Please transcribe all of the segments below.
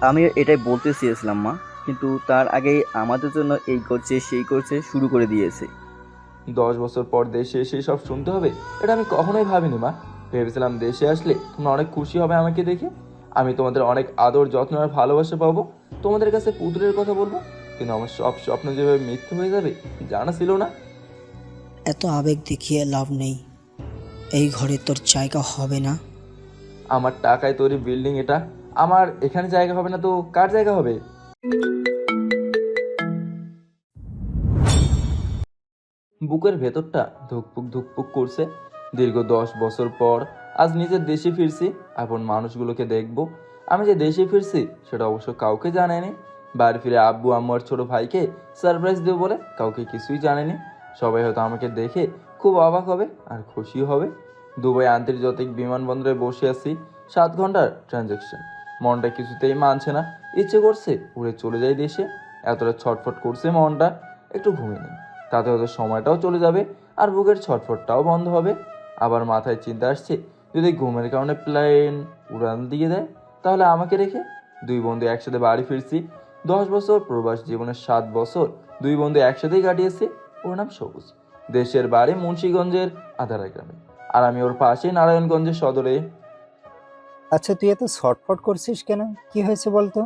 আমি এটাই বলতে চেয়েছিলাম মা, কিন্তু তার আগেই আমাদের জন্য এই করছে সেই করছে শুরু করে দিয়েছে। 10 বছর পর দেশে এসে সব শুনতে হবে, এটা আমি কখনোই ভাবিনি মা। ভেবেছিলাম দেশে আসলে তোমরা অনেক খুশি হবে আমাকে দেখে, আমি তোমাদের অনেক আদর যত্ন আর ভালোবাসা পাবো, তোমাদের কাছে পুতুলের কথা বলবো। কিন্তু আমার সব স্বপ্ন যেভাবে মিথ্যে হয়ে যাবে জানা ছিল না। এত আবেগ দেখিয়ে লাভ নেই, এই ঘরে তোর জায়গা হবে না। আমার টাকায় তৈরি বিল্ডিং এটা, আমার এখানে জায়গা হবে না তো কার জায়গা হবে? বুকের ভেতরটা ধুকপুক ধুকপুক করছে। দীর্ঘ 10 বছর পর আজ নিজের দেশে ফিরছি, আপন মানুষগুলোকে দেখবো। আমি যে দেশে ফিরছি সেটা অবশ্য কাউকে জানায়নি। বাড়ি ফিরে আব্বু আম্মু আর ছোট ভাইকে সারপ্রাইজ দেবো বলে কাউকে কিছুই জানেনি। সবাই হয়তো আমাকে দেখে খুব অবাক হবে আর খুশি হবে। দুবাই আন্তর্জাতিক বিমানবন্দরে বসে আছি, 7 ঘন্টার ট্রানজ্যাকশন। মনটা কিছুতেই মানছে না, ইচ্ছে করছে উড়ে চলে যাই দেশে। এতটা ছটফট করছে মনটা, একটু ঘুমিয়ে নিই, তাতে হয়তো সময়টাও চলে যাবে আর বুকের ছটফটটাও বন্ধ হবে। আবার মাথায় চিন্তা আসছে, যদি ঘুমের কারণে প্লেন উড়ান দিয়ে দেয়, তাহলে আমাকে রেখে। দুই বন্ধু একসাথে বাড়ি ফিরছি। 10 বছর প্রবাস জীবনের 7 বছর দুই বন্ধু একসাথেই কাটিয়েছি। ওর নাম সবুজ, দেশের বাড়ি মুন্সিগঞ্জের আধারা গ্রামে, আর আমি ওর পাশে নারায়ণগঞ্জের সদরে। আচ্ছা, তুই এত ছটফট করছিস কেন? কি হয়েছে বলতো?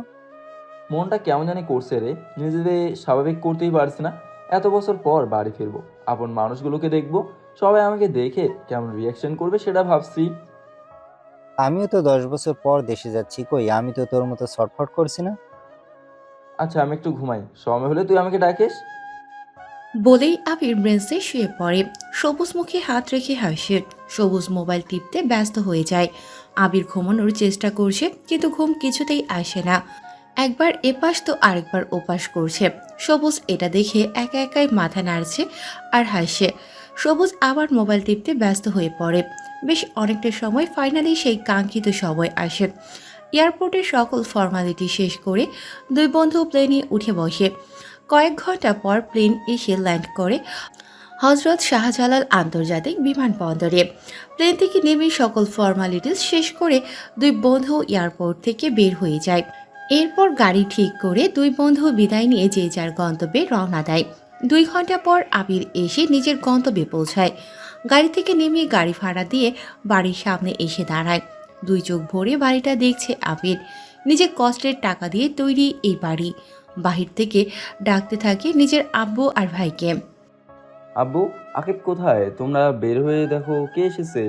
মনটা কেমন জানি করছে রে, নিজেদের স্বাভাবিক করতেই পারছি না। এত বছর পর বাড়ি ফিরবো, আপন মানুষগুলোকে দেখবো, সবাই আমাকে দেখে কেমন রিয়াকশন করবে সেটা ভাবছি। আমিও তো 10 বছর পর দেশে যাচ্ছি, কই আমি তো তোর মতো ছটফট করছি না। আচ্ছা আমি একটু ঘুমাই, সময় হলে তুই আমাকে ডাকিস। বলেই আবির ব্রেঞ্চে শুয়ে পড়ে। সবুজ মুখে হাত রেখে হাসে। সবুজ মোবাইল টিপতে ব্যস্ত হয়ে যায়। আবির ঘুমানোর চেষ্টা করছে, কিন্তু ঘুম কিছুতেই আসে না। একবার এপাশ তো আরেকবার ওপাশ করছে। সবুজ এটা দেখে একা একাই মাথা নাড়ছে আর হাসছে। সবুজ আবার মোবাইল টিপতে ব্যস্ত হয়ে পড়ে। বেশ অনেকটা সময় ফাইনালি সেই কাঙ্ক্ষিত সময় আসে। এয়ারপোর্টের সকল ফর্মালিটি শেষ করে দুই বন্ধু প্লেনে উঠে বসে। কয়েক ঘন্টা পর প্লেন এসে ল্যান্ড করে হজরত শাহজালাল আন্তর্জাতিক বিমানবন্দরে। প্লেন থেকে নেমে সকল ফর্মালিটিস শেষ করে দুই বন্ধু এয়ারপোর্ট থেকে বের হয়ে যায়। এরপর গাড়ি ঠিক করে দুই বন্ধু বিদায় নিয়ে যে যার গন্তব্যে রওনা দেয়। 2 ঘন্টা পর আবির এসে নিজের গন্তব্যে পৌঁছায়। গাড়ি থেকে নেমে গাড়ি ভাড়া দিয়ে বাড়ির সামনে এসে দাঁড়ায়। দুই চোখ ভরে বাড়িটা দেখছে আবির। নিজের কষ্টের টাকা দিয়ে তৈরি এই বাড়ি। বাহির থেকে ডাকতে থাকে নিজের আব্বু আর ভাইকে। আব্বু, আকিব কোথায়? তোমরা বের হয়ে দেখো কে এসেছে।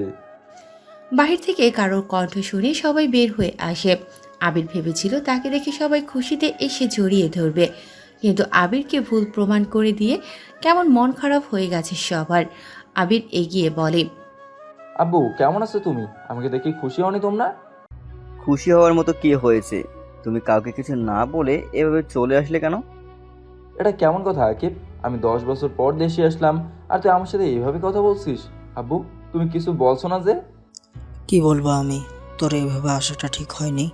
বাহির থেকে কারোর কণ্ঠ শুনে সবাই বের হয়ে আসে। আবির ভেবেছিল তাকে দেখে সবাই খুশিতে এসে জড়িয়ে ধরবে, কিন্তু আবিরকে ভুল প্রমাণ করে দিয়ে কেমন মন খারাপ হয়ে গেছে সবার। আবির এগিয়ে বলে, আব্বু কেমন আছো তুমি? আমাকে দেখে খুশি হওনি তোমরা? খুশি হওয়ার মতো কি হয়েছে? তুমি কাউকে কিছু না বলে এভাবে চলে আসলে কেন? এটা কেমন কথা আকিব? আমি 10 বছর পর দেশে আসলাম আর তুই আমার সাথে এইভাবে কথা বলছিস। আব্বু তুমি কিছু বলছো না যে? কি বলবো আমি, তোর এভাবে আসাটা ঠিক হয়নি।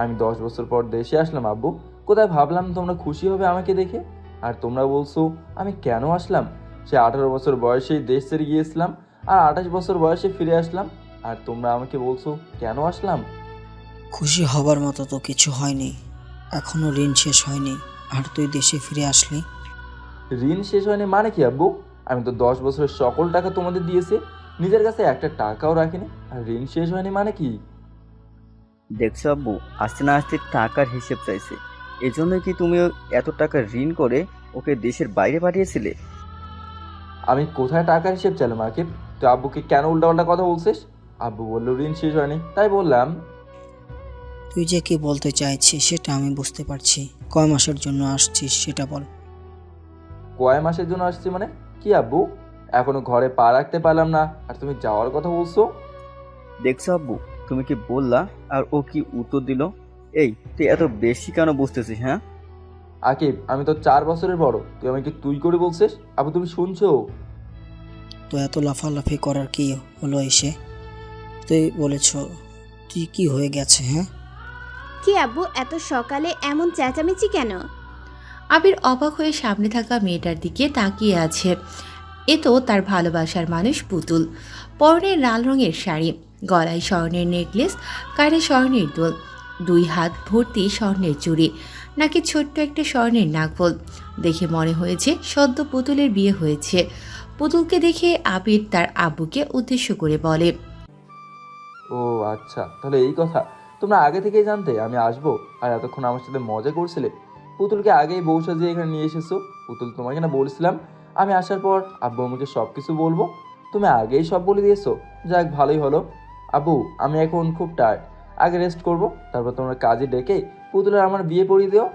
আমি 10 বছর পর দেশে আসলাম আব্বু, কোথায় ভাবলাম তোমরা খুশি হবে আমাকে দেখে। আর তোমরা বলছো আমি কেন আসলাম? সে 18 বছর বয়সেই দেশ ছেড়ে গিয়েছিলাম, আর 28 বছর বয়সে ফিরে আসলাম, আর তোমরা আমাকে বলছো কেন আসলাম? খুশি হবার মতো তো কিছু হয়নি, এখনো ঋণ শেষ হয়নি, আর তুই দেশে ফিরে আসলি। ঋণ শেষ হয়নি মানে কি আব্বু? আমি তো 10 বছরের সকল টাকা তোমাদের দিয়েছি, নিজের কাছে একটা টাকাও রাখিনি, আর ঋণ শেষ হয়নি মানে কি? দেখছো আব্বু, আসতে না আসতে টাকার হিসেব চাইছে। এজন্যই কি তুমিও এত টাকা ঋণ করে ওকে দেশের বাইরে পাঠিয়েছিলে? আমি কোথায় টাকার হিসেব চাইলাম আকিব? তুই আব্বুকে কেন উল্টাপাল্টা কথা বলছিস? আব্বু বললো ঋণ শেষ হয়নি, তাই বললাম। তুই যে কি বলতে চাইছিস সেটা আমি বুঝতে পারছি। কয় মাসের জন্য আসছিস সেটা বল। কয় মাসের জন্য আসছি মানে? কি আব্বু, এখনো ঘরে পা রাখতে পারলাম না আর তুমি যাওয়ার কথা বলছো? দেখছো আব্বু, তুমি কি বললা আর ও কি উত্তর দিল? এই তুই এত বেশি কেন বুঝতেছিস? হ্যাঁ, আকিব আমি তো 4 বছরের বড়, তুই আমাকে তুই করে বলছিস? আব্বু তুমি শুনছো? তো এত লাফালাফি করার কি হলো এসে? তুই বলেছ তুই কি হয়ে গেছে? হ্যাঁ, কি আব্বু, এত সকালে এমন চেঁচামেচি কেন? আবির অবাক হয়ে সামনে থাকা মেয়েটার দিকে তাকিয়ে আছে। এ তো তার ভালোবাসার মানুষ পুতুল। পরনে লাল রঙের শাড়ি, গলায় স্বর্ণের নেকলেস, কানে স্বর্ণের দুল। 2 হাত ভর্তি স্বর্ণের চুড়ি, নাকি ছোট্ট একটা স্বর্ণের নাকফুল। দেখে মনে হয়েছে সদ্য পুতুলের বিয়ে হয়েছে। পুতুলকে দেখে আবির তার আব্বুকে উদ্দেশ্য করে বলে, ও আচ্ছা, তাহলে এই কথা। তোমরা আগে থেকেই জানতে আমি আসবো আর এতক্ষণ আমার সাথে মজা করছিলে? পুতুলকে আগেই বউ সাজিয়ে এখানে নিয়ে এসেছো। পুতুল, তোমাকে না বলছিলাম আমি আসার পর আব্বু আমাকে সব কিছু বলবো? তুমি আগেই সব বলে দিয়েছো। যাক, ভালোই হলো। আব্বু, আমি এখন খুব টায়ার্ড, আগে রেস্ট করব, তারপর তোমরা কাজে ডেকে পুতুলের আমার বিয়ে পড়িয়ে দিও।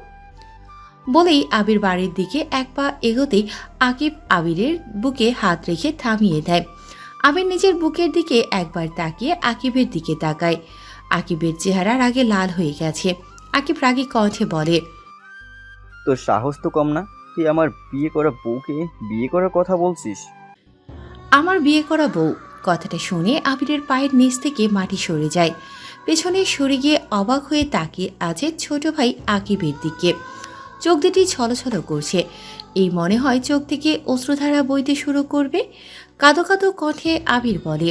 বলেই আবির বাড়ির দিকে এক পা এগোতেই আকিব আবিরের বুকে হাত রেখে থামিয়ে দেয়। আবির নিজের বুকের দিকে একবার তাকিয়ে আকিবের দিকে তাকায়। আকিবের চেহারা রাগে লাল হয়ে গেছে। আকিব রাগী কণ্ঠে বলে, তোর সাহস তো কম না, তুই আমার বিয়ে করা বউকে বিয়ে করার কথা বলছিস? আমার বিয়ে করা বউ। কথাটা শুনে আবিরের পায়ের নিচ থেকে মাটি সরে যায়। পেছনে সরে গিয়ে অবাক হয়ে তাকিয়ে আছে ছোট ভাই আকিবের দিকে। চোখ দুটি ছলছল করছে। এই মনে হয় চোখ থেকে অশ্রুধারা বইতে শুরু করবে। কাঁদো কাঁদো কণ্ঠে আবির বলে,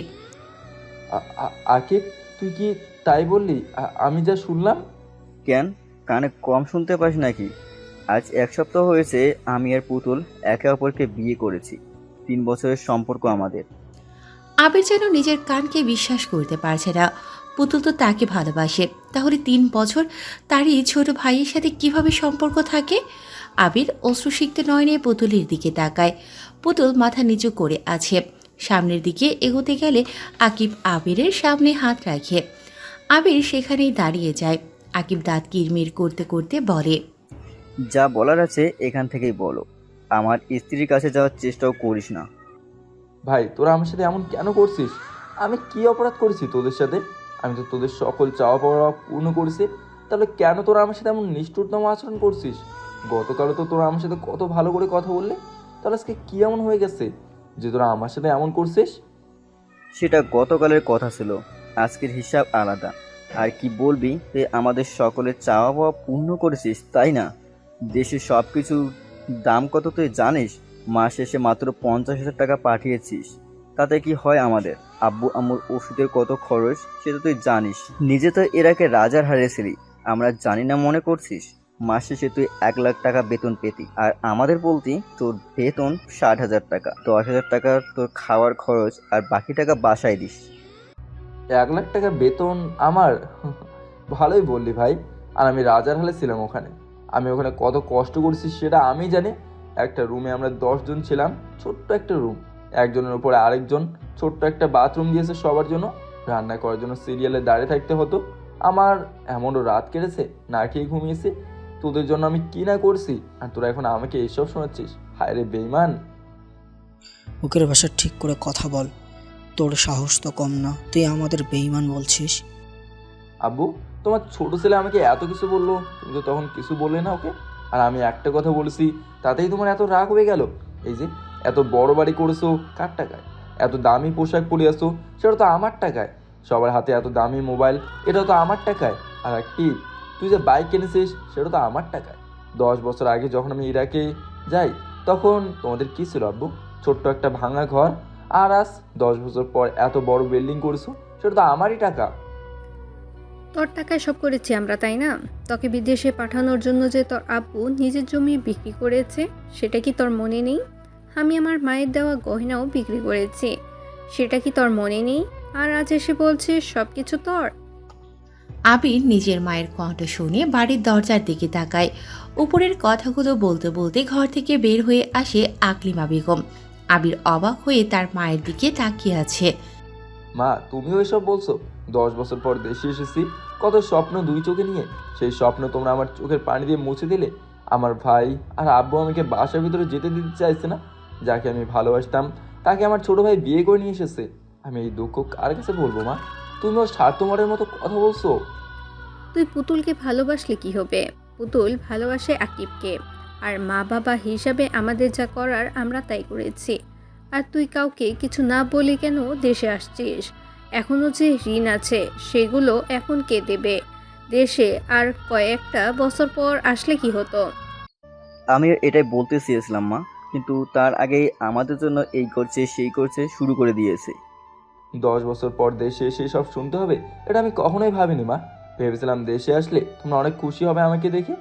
আকিব, তুই কি তাই বললি? আমি যা শুনলাম। কেন, কানে কম শুনতে পাস নাকি? আজ 1 সপ্তাহ হয়েছে আমি আর পুতুল একে অপরকে বিয়ে করেছি। 3 বছরের সম্পর্ক আমাদের। আবির যেন নিজের কানকে বিশ্বাস করতে পারছে না। পুতুল তো তাকে ভালোবাসে, তাহলে 3 বছর তারই ছোট ভাইয়ের সাথে কিভাবে সম্পর্ক থাকে? আবির অশ্রুসিক্ত নয়নে পুতুলের দিকে তাকায়। পুতুল মাথা নিচু করে আছে। সামনের দিকে এগোতে গেলে আকিব আবিরের সামনে হাত রাখে। আবির সেখানেই দাঁড়িয়ে যায়। আকিব দাঁত কিরমির করতে করতে বলে, যা বলার আছে এখান থেকেই বলো। আমার স্ত্রীর কাছে যাওয়ার চেষ্টাও করিস না। ভাই, তোরা আমার সাথে এমন কেন করছিস? আমি কি অপরাধ করেছি তোদের সাথে? আমি তো তোদের সকল চাওয়া পাওয়া পূর্ণ করেছি, তাহলে কেন তোরা আমার সাথে এমন নিষ্ঠুরতম আচরণ করছিস? গতকালও তো তোরা আমার সাথে কত ভালো করে কথা বললে, তাহলে আজকে কি এমন হয়ে গেছে যে তোরা আমার সাথে এমন করছিস? সেটা গতকালের কথা ছিল, আজকের হিসাব আলাদা। আর কি বলবি, তুই আমাদের সকলের চাওয়া পাওয়া পূর্ণ করেছিস, তাই না? দেশের সব কিছুর দাম কত তুই জানিস? মাস শেষে মাত্র 50,000 টাকা পাঠিয়েছিস। তাতে কি হয় আমাদের? আব্বু আম্মুর ওষুধের কত খরচ সেটা তুই জানিস। নিজে তো এর আগে রাজার হারিয়েছিলি, আমরা জানি না মনে করছিস? মাস শেষে তুই 1 লাখ টাকা বেতন পেতি, আর আমাদের বলতি তোর বেতন 60,000 টাকা। 10,000 টাকা তোর খাওয়ার খরচ, আর বাকি টাকা বাসায় দিস। 1 লাখ টাকা বেতন আমার? ভালোই বললি ভাই। আর আমি রাজার হালে ছিলাম ওখানে। আমি ওখানে কত কষ্ট করছি সেটা আমি জানি। একটা রুমে আমরা 10 জন ছিলাম, ছোট্ট একটা রুম, একজনের উপরে আরেকজন, ছোট্ট একটা বাথরুম দিয়েছে সবার জন্য। রান্না করার জন্য সিরিয়ালে দাঁড়িয়ে থাকতে হতো। আমার এমনও রাত কেটেছে, না খেয়ে ঘুমিয়েছি। তোদের জন্য আমি কি না করছি, আর তোরা এখন আমাকে এইসব শোনাচ্ছিস? হায় রে বেঈমান! মুখের ভাষা ঠিক করে কথা বল। তোর সাহস তো কম না, তুই আমাদের বেঈমান বলছিস? আব্বু, তোমার ছোট ছেলে আমাকে এত কিছু বললো, তুমি তো তখন কিছু বললে না ওকে? আর আমি একটা কথা বলেছি, তাতেই তোমার এত রাগ হয়ে গেল? এই যে এত বড় বাড়ি করেছো কার টাকায়? এত দামি পোশাক পরে আসো, সেটা তো আমার টাকায়। সবার হাতে এত দামি মোবাইল, এটাও তো আমার টাকায়। আর কি, তুই যে বাইক কিনেছিস সেটা তো আমার টাকায়। 10 বছর আগে যখন আমি ইরাকে যাই, তখন তোমাদের কি ছিল আব্বু? ছোট্ট একটা ভাঙা ঘর। আর আজ 10 বছর পর এত বড় বিল্ডিং করেছো, সেটা তো আমারই টাকা। তোর টাকায় সব করেছি আমরা, তাই না? তোকে বিদেশে পাঠানোর জন্য যে তোর আব্বু নিজের জমি বিক্রি করেছে, সেটা কি তোর মনে নেই? আমি আমার মায়ের দেওয়া গয়নাও বিক্রি করেছি, সেটা কি তোর মনে নেই? আর আজ এসে বলছিস সব কিছু তোর? আবির নিজের মায়ের কণ্ঠ শুনে বাড়ির দরজার দিকে তাকায়। উপরের কথাগুলো বলতে বলতে ঘর থেকে বের হয়ে আসে আকলিমা বেগম। আবির অবাক হয়ে তার মায়ের দিকে তাকিয়ে আছে। মা, তুমিও এসব বলছো? 10 বছর পর দেশে এসেছি, কত স্বপ্ন 2 চোখে নিয়ে। সেই স্বপ্ন তোমরা আমার চোখের পানি দিয়ে মুছে দিলে। আমার ভাই আর আব্বু আমাকে বাসার ভিতরে যেতে দিতে চাইছে না। যাকে আমি ভালোবাসতাম তাকে আমার ছোট ভাই বিয়ে করে নিয়ে এসেছে। আমি এই দুঃখ কার কাছে বলবো মা? তুমিও স্বার্থমরের মতো কথা বলছো। তুই পুতুলকে ভালোবাসলে কি হবে? পুতুল ভালোবাসে আকিবকে, আর মা বাবা হিসাবে আমাদের যা করার আমরা তাই করেছি। আর তুই কাউকে কিছু না বলে কেন দেশে আসছিস? এখনও যে ঋণ আছে সেগুলো এখন কে দেবে? দেশে আর কয়েকটা বছর পর আসলে কি হতো? আমি এটাই বলতে চেয়েছিলাম মা, কিন্তু তার আগেই আমাদের জন্য এই করছে সেই করছে শুরু করে দিয়েছে। 10 বছর পর দেশে এসে সব শুনতে হবে, এটা আমি কখনোই ভাবিনি মা। ভেবেছিলাম দেশে আসলে তোমরা অনেক খুশি হবে আমাকে দেখে,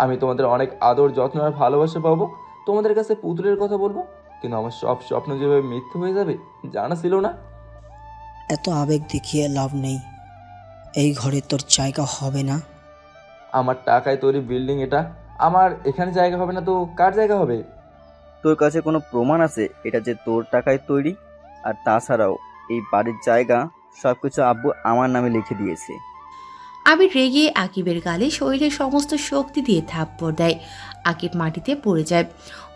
আমি তোমাদের অনেক আদর যত্ন আর ভালোবাসা পাবো, তোমাদের কাছে পুতুলের কথা বলবো। কিন্তু আমার সব স্বপ্ন যেভাবে মিথ্যে হয়ে যাবে জানা ছিল না। এত আবেগ দেখিয়ে লাভ নেই, এই ঘরে তোর জায়গা হবে না। আমার টাকায় তৈরি বিল্ডিং এটা, আমার এখানে জায়গা হবে না তো কার জায়গা হবে? তোর কাছে কোনো প্রমাণ আছে এটা যে তোর টাকায় তৈরি? আর তাছাড়াও এই বাড়ির জায়গা সবকিছু আব্বু আমার নামে লিখে দিয়েছে। আবির রেগে আকিবের গালে শরীরের সমস্ত শক্তি দিয়ে থাপ্পড় দেয়। আকিব মাটিতে পড়ে যায়।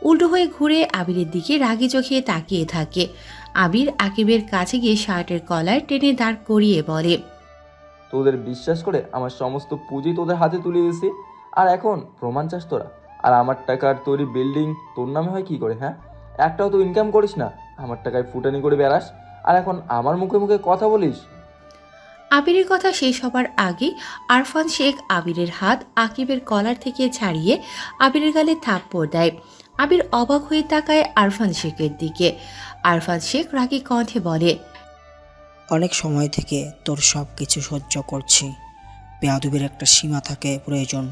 উল্টো হয়ে ঘুরে আবিরের দিকে রাগি চোখে তাকিয়ে থাকে। আবির আকিবের কাছে গিয়ে শার্টের কলার টেনে দাঁড় করিয়ে বলে, তোদের বিশ্বাস করে আমার সমস্ত পুঁজি তোদের হাতে তুলে দিয়েছি, আর এখন প্রমাণ চাস তোরা? আর আমার টাকার তৈরি বিল্ডিং তোর নামে হয় কি করে? হ্যাঁ, একটাও তো ইনকাম করিস না, আমার টাকায় ফুটানি করে বেড়াস, আর এখন আমার মুখে মুখে কথা বলিস। আবিরের কথা শেষ হবার আগে আরফান শেখ আবিরের হাত আকিবের কলার থেকে ছাড়িয়ে আবিরের গালে থাপ্পড় দেয়। আবির অবাক হয়ে তাকায় আরফান শেখের দিকে। আরফান শেখ রাগী কণ্ঠে বলে, অনেক সময় থেকে তোর সব কিছু সহ্য করছি, বেয়াদবির একটা সীমা থাকে প্রয়োজন।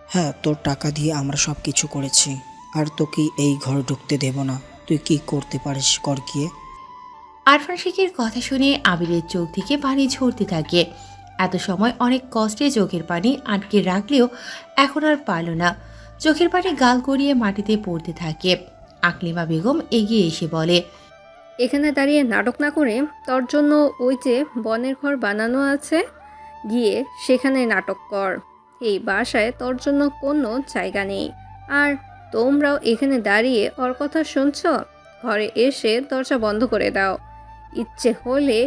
হ্যাঁ, তোর টাকা দিয়ে আমরা সব কিছু করেছি, আর তোকে এই ঘর ঢুকতে দেব না। তুই কি করতে পারিস কর গিয়ে। আরফান শেখের কথা শুনে আবিরের চোখ থেকে পানি ঝরতে থাকে। এত সময় অনেক কষ্টে চোখের পানি আটকে রাখলেও এখন আর পারল না। চোখের পানি গাল গড়িয়ে মাটিতে পড়তে থাকে। আকলিমা বেগম এগিয়ে এসে বলে, এখানে দাঁড়িয়ে নাটক না করে তোর জন্য ওই যে বনের ঘর বানানো আছে, গিয়ে সেখানে নাটক কর। এই বাসায় তোর জন্য কোনো জায়গা নেই। আর তোমরাও এখানে দাঁড়িয়ে ওর কথা শুনছ? ঘরে এসে দরজা বন্ধ করে দাও। ইচ্ছে হলে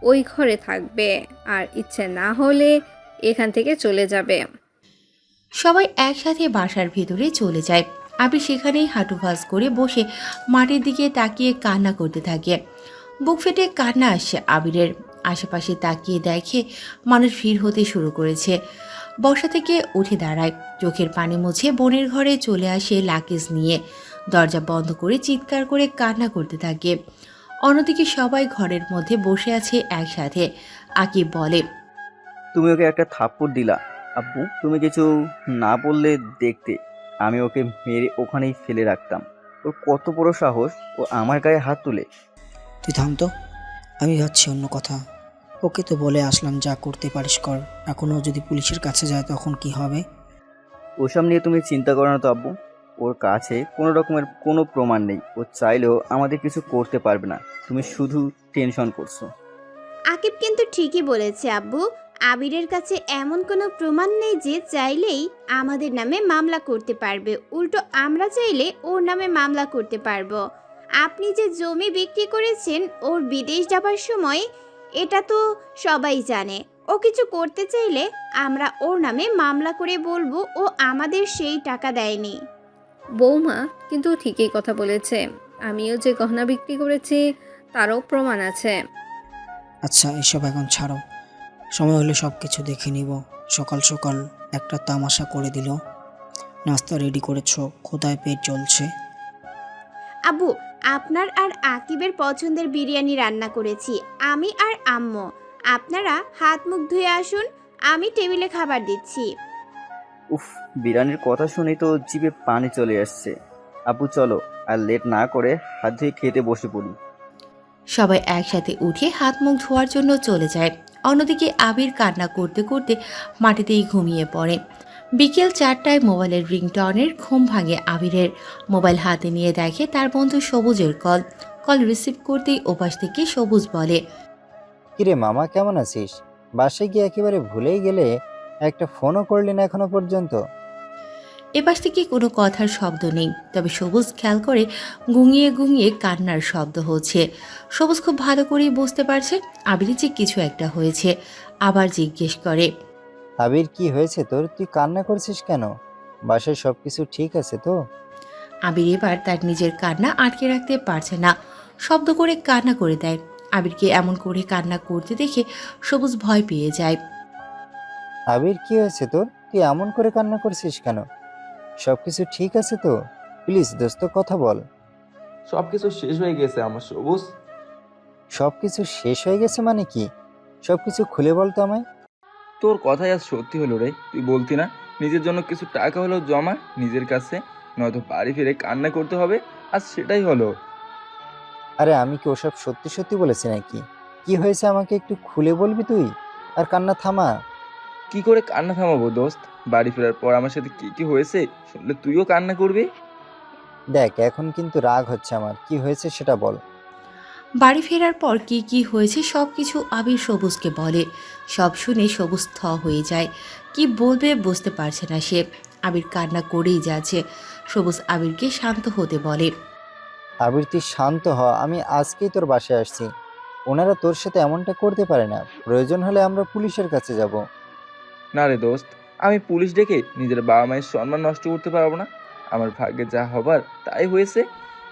ওই ঘরে থাকবে, আর ইচ্ছে না হলে এখান থেকে চলে যাবে। সবাই একসাথে বাসার ভিতরে চলে যায়। আবির সেখানেই হাঁটু ভাঁজ করে বসে মাটির দিকে তাকিয়ে কান্না করতে থাকে। বুক ফেটে কান্না আসছে আবিরের। আশেপাশে তাকিয়ে দেখে মানুষ ভিড় হতে শুরু করেছে। বসা থেকে উঠে দাঁড়ায়, চোখের পানি মুছে বোনের ঘরে চলে আসে লাকেজ নিয়ে। দরজা বন্ধ করে চিৎকার করে কান্না করতে থাকে। অন্যদিকে সবাই ঘরের মধ্যে বসে আছে একসাথে। আকিব বলে, তুমি ওকে একটা থাপ্পড় দিলা আব্বু, তুমি কিছু না বললে দেখতে আমি ওকে মেরে ওখানেই ফেলে রাখতাম। ওর কত বড় সাহস, ও আমার গায়ে হাত তুলে। তুই থাম তো, আমি ভাবছি অন্য কথা। ওকে তো বলে আসলাম যা করতে পারিস কর। এখনও যদি পুলিশের কাছে যায় তখন কি হবে? ওসব নিয়ে তুমি চিন্তা করো না তো আব্বু। ওর কাছে কোনো রকমের কোনো প্রমাণ নেই, ও চাইলেও আমাদের কিছু করতে পারবে না। তুমি শুধু টেনশন করছো। আকিব কিন্তু ঠিকই বলেছে আব্বু। আবিরের কাছে এমন কোনো প্রমাণ নেই যে চাইলেই আমাদের নামে মামলা করতে পারবে। উল্টো আমরা চাইলে ওর নামে মামলা করতে পারবো। আপনি যে জমি বিক্রি করেছেন ওর বিদেশ যাবার সময়, এটা তো সবাই জানে। ও কিছু করতে চাইলে আমরা ওর নামে মামলা করে বলবো ও আমাদের সেই টাকা দেয়নি। বৌমা কিন্তু ঠিকই কথা বলেছে। আমিও যে গহনা বিক্রি করেছি তারও প্রমাণ আছে। আচ্ছা, এসব এখন ছাড়ো, সময় হলে সব কিছু দেখে নিব। সকাল সকাল একটা তামাশা করে দিল। নাস্তা রেডি করেছো? খোদায় পেট জ্বলছে। আব্বু, আপনার আর আকিবের পছন্দের বিরিয়ানি রান্না করেছি আমি আর আম্মু। আপনারা হাত মুখ ধুয়ে আসুন, আমি টেবিলে খাবার দিচ্ছি। উফ, বিরিয়ানির কথা শুনেই তো জিভে পানি চলে আসছে। আব্বু চলো, আর লেট না করে হাত ধুয়ে খেতে বসে পড়ি। সবাই একসাথে উঠে হাত মুখ ধোয়ার জন্য চলে যায়। অন্যদিকে আবির কান্না করতে করতে মাটিতেই ঘুমিয়ে পড়ে। বিকেল 4টায় মোবাইলের রিংটনের ঘুম ভাঙে আবিরের। মোবাইল হাতে নিয়ে দেখে তার বন্ধু সবুজের কল। কল রিসিভ করতেই ওপাশ থেকে সবুজ বলে, কিরে মামা, কেমন আছিস? বাসায় গিয়ে একেবারে ভুলেই গেলে, একটা ফোনও করলি না এখনো পর্যন্ত। এপাশ থেকে কোনো কথার শব্দ নেই, তবে সবুজ খেয়াল করে গুঙিয়ে গুঙিয়ে কান্নার শব্দ হচ্ছে। সবুজ খুব ভালো করেই বুঝতে পারছে আবিরের যে কিছু একটা হয়েছে। আবার জিজ্ঞেস করে, আবির, কি হয়েছে তোর? তুই কান্না করছিস কেন? বাসায় সবকিছু ঠিক আছে তো? আবির এবার তার নিজের কান্না আটকে রাখতে পারছে না, শব্দ করে কান্না করে দেয়। আবিরকে এমন করে কান্না করতে দেখে সবুজ ভয় পেয়ে যায়। আবির, কি হয়েছে তোর? তুই এমন করে কান্না করছিস কেন? সবকিছু ঠিক আছে তো? প্লিজ দোস্ত, কথা বল। সবকিছু শেষ হয়ে গেছে আমার সবুজ। সবকিছু শেষ হয়ে গেছে মানে কি? সবকিছু খুলে বল তো আমায়। তোর কথাই আজ সত্যি হলো রে। তুই বলতি না নিজের জন্য কিছু টাকা হলেও জমা নিজের কাছে, নয়তো বাড়ি ফিরে কান্না করতে হবে। আজ সেটাই হলো। আরে আমি কি ওসব সত্যি সত্যি বলেছি নাকি? কি হয়েছে আমাকে একটু খুলে বলবি তুই? আর কান্না থামা। কি করে কান্না থামাবো দোস্ত? বাড়ি ফেরার পর আমার সাথে কি কি হয়েছে শুনলে তুইও কান্না করবি। দেখ এখন কিন্তু রাগ হচ্ছে আমার, কি হয়েছে সেটা বল। বাড়ি ফেরার পর কি কি হয়েছে সব কিছু আবির সবুজকে বলে। সব শুনে সবুজ থ হয়ে যায়, কি বলবে বুঝতে পারছে না সে। আবির কান্না করেই যাচ্ছে। সবুজ আবিরকে শান্ত হতে বলে। আবির তুই শান্ত হ, আমি আজকেই তোর বাসায় আসছি। ওনারা তোর সাথে এমনটা করতে পারে না, প্রয়োজন হলে আমরা পুলিশের কাছে যাব। না রে দোস্ত, আমি পুলিশ ডেকে নিজের বাবা মায়ের সম্মান নষ্ট করতে পারবো না। আমার ভাগ্যে যা হবার তাই হয়েছে।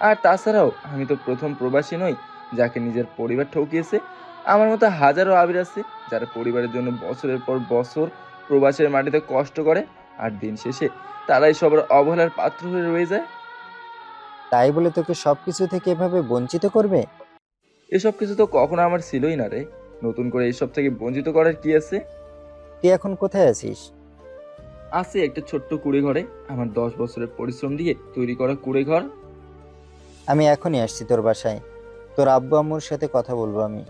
আর তাছাড়াও আমি তো প্রথম প্রবাসী নই যাকে নিজের পরিবার ঠকিয়েছে। আমার মতো হাজারো আবির আছে যারা পরিবারের জন্য বছরের পর বছর প্রবাসের মাটিতে কষ্ট করে, আর দিন শেষে তারাই সবার অবহেলার পাত্র হয়ে রয়ে যায়। তাই বলে তোকে সবকিছু থেকে এভাবে বঞ্চিত করবে? এসব কিছু তো কখনো আমার ছিলই না রে। নতুন করে এসব থেকে বঞ্চিত করার কি আছে? তুই এখন কোথায় আছিস? আছে একটা ছোট্ট কুড়ে ঘরে, আমার 10 বছরের পরিশ্রম দিয়ে তৈরি করা কুড়ে ঘর। আমি এখনই আসছি তোর বাসায়, তোর আব্বু আম্মুর সাথে কথা বলবো আমি।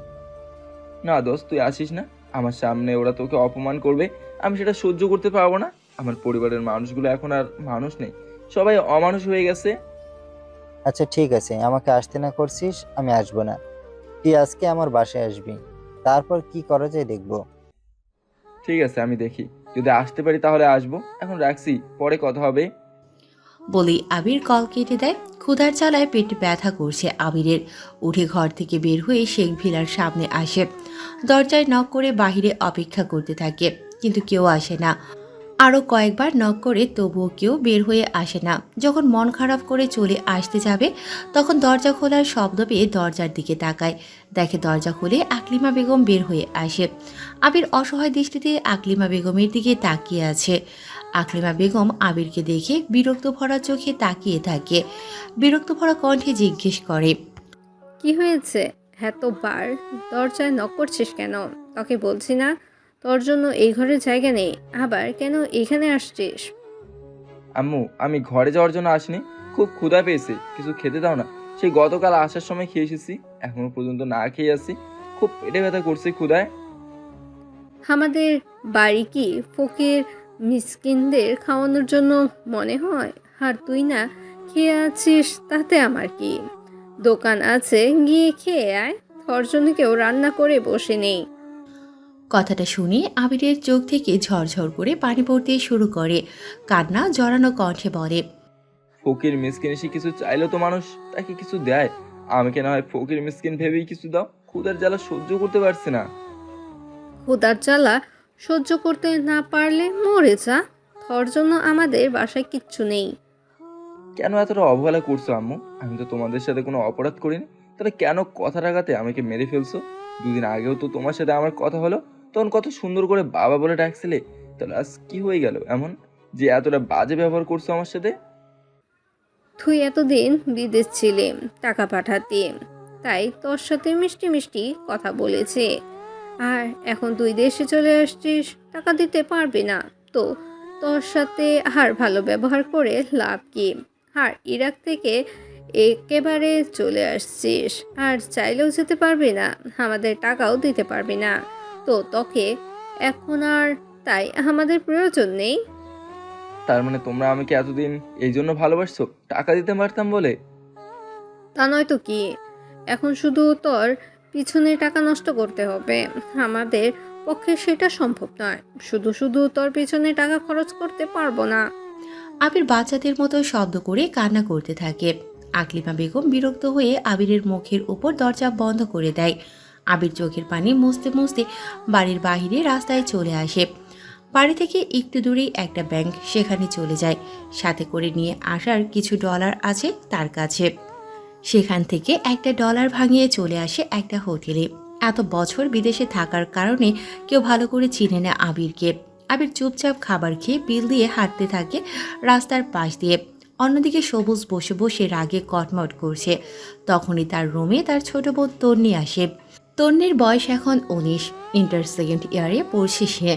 না দোস্ত, তুই আসিস না। আমার সামনে ওরা তোকে অপমান করবে, আমি সেটা সহ্য করতে পারবো না। আমার পরিবারের মানুষগুলো এখন আর মানুষ নেই, সবাই অমানুষ হয়ে গেছে। আচ্ছা ঠিক আছে, আমাকে আসতে না করছিস, আমি আসবো না। তুই আজকে আমার বাসায় আসবি, তারপর কি করা যায় দেখবো। ঠিক আছে, আমি দেখি যদি আসতে পারি তাহলে আসবো। এখন রাখছি, পরে কথা হবে। বলেই আবির কল কেটে দেয়। ক্ষুধার জ্বালায় পেটে ব্যথা করছে আবিরের। উঠে ঘর থেকে বের হয়ে শেখ ভিলার সামনে আসে। দরজায় নক করে বাহিরে অপেক্ষা করতে থাকে, কিন্তু কেউ আসে না। আরও কয়েকবার নক করে তবুও কেউ বের হয়ে আসে না। যখন মন খারাপ করে চলে আসতে যাবে তখন দরজা খোলার শব্দ পেয়ে দরজার দিকে তাকায়। দেখে দরজা খুলে আকলিমা বেগম বের হয়ে আসে। আবির অসহায় দৃষ্টিতে আকলিমা বেগমের দিকে তাকিয়ে আছে। আকলিমা বেগম আবিরকে দেখে বিরক্ত ভরা চোখে তাকিয়ে থাকে। বিরক্ত ভরা কণ্ঠে জিজ্ঞেস করে। কি হয়েছে? এতবার দরজায় নক করছিস কেন? তোকে বলছি না তোর জন্য এই ঘরে জায়গা নেই, আবার কেন এখানে আসছিস? আম্মু, আমি ঘরে যাওয়ার জন্য আসিনি। খুব ক্ষুধা পেয়েছে, কিছু খেতে দাও না। সেই গতকাল আসার সময় খেয়ে এসেছি, এখনো পর্যন্ত না খেয়ে আছি। খুব পেটে ব্যথা করছে ক্ষুধায়। আমাদের বাড়ি কি ফকির মিসকিনদের খাওয়ানোর জন্য মনে হয়? আর তুই না খেয়ে আছিস তাতে আমার কি? দোকান আছে, গিয়ে খেয়ে আয়। তোর জন্য কেউ রান্না করে বসে নেই। কথাটা শুনে আবিরের চোখ থেকে ঝরঝর করে পানি পড়তে শুরু করে। কান্না জড়ানো কণ্ঠে বলে। ফকির মিসকিন এসে কিছু চাইলেও তো মানুষ তাকে কিছু দেয়। আমাকে না হয় ফকির মিসকিন ভেবেই কিছু দাও। ক্ষুধার জ্বালা সহ্য করতে পারছি না। ক্ষুধার জ্বালা সহ্য করতে না পারলে মরে যা। তোর জন্য আমাদের বাসায় কিচ্ছু নেই। কেন এতটা অবহেলা করছো আম্মু? আমি তো তোমাদের সাথে কোনো অপরাধ করিনি, তাহলে কেন কথা রাগাতে আমাকে মেরে ফেলছো? 2 দিন আগেও তো তোমার সাথে আমার কথা হলো, তখন কত সুন্দর করে বাবা বলে ডাকছিলে। তাহলে আজ কি হয়ে গেল এমন যে এতটা বাজে ব্যবহার করছো আমার সাথে? তুই এতদিন বিদেশ ছিলি, টাকা পাঠাতি, তাই তোর সাথে মিষ্টি মিষ্টি কথা বলেছে। আর এখন তুই দেশে চলে আসছিস, টাকা দিতে পারবি না, তো তোর সাথে আর ভালো ব্যবহার করে লাভ কি? আর ইরাক থেকে একেবারে চলে আসছিস, আর চাইলেও যেতে পারবি না, আমাদের টাকাও দিতে পারবি না। তো তোকে এখন আর তাই আমাদের প্রয়োজন নেই। তার মানে তোমরা আমাকে এতদিন এই জন্য ভালোবাসছো, টাকা দিতে পারতাম বলে? তা নয়তো কি? এখন শুধু তোর পিছনে টাকা নষ্ট করতে হবে, আমাদের পক্ষে সেটা সম্ভব নয়। শুধু শুধু তোর পিছনে টাকা খরচ করতে পারবো না। আবির বাচ্চাদের মতো শব্দ করে কান্না করতে থাকে। আকলিমা বেগম বিরক্ত হয়ে আবিরের মুখের উপর দরজা বন্ধ করে দেয়। আবির চোখের পানি মুছতে মুছতে বাড়ির বাহিরে রাস্তায় চলে আসে। বাড়ি থেকে একটু দূরেই একটা ব্যাংক, সেখানে চলে যায়। সাথে করে নিয়ে আসার কিছু ডলার আছে তার কাছে। সেখান থেকে একটা ডলার ভাঙিয়ে চলে আসে একটা হোটেলে। এত বছর বিদেশে থাকার কারণে কেউ ভালো করে চিনে না আবিরকে। আবির চুপচাপ খাবার খেয়ে বিল দিয়ে হাঁটতে থাকে রাস্তার পাশ দিয়ে। অন্যদিকে সবুজ বসে বসে রাগে কটমট করছে। তখনই তার রুমে তার ছোট বোন তন্নি আসে। তন্নির বয়স এখন 19, ইন্টার সেকেন্ড ইয়ারে পড়ছে সে।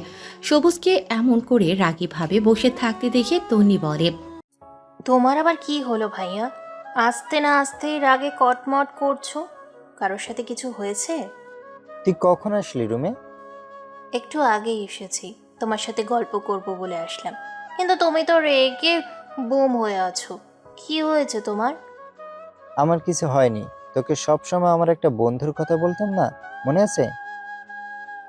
সবুজকে এমন করে রাগীভাবে বসে থাকতে দেখে তন্নি বলে, তোমার আবার কি হলো ভাইয়া? আসতে না আসতেই রাগে কটমট করছো। কারোর সাথে কিছু হয়েছে? তুই কখন আসলি রুমে? একটু আগেই এসেছি, তোমার সাথে গল্প করব বলে আসলাম, কিন্তু তুমি তো রেগে বুম হয়ে আছো। কি হয়েছে তোমার? আমার কিছু হয়নি। তোকে সবসময় আমার একটা বন্ধুর কথা বলতাম না, মনে আছে?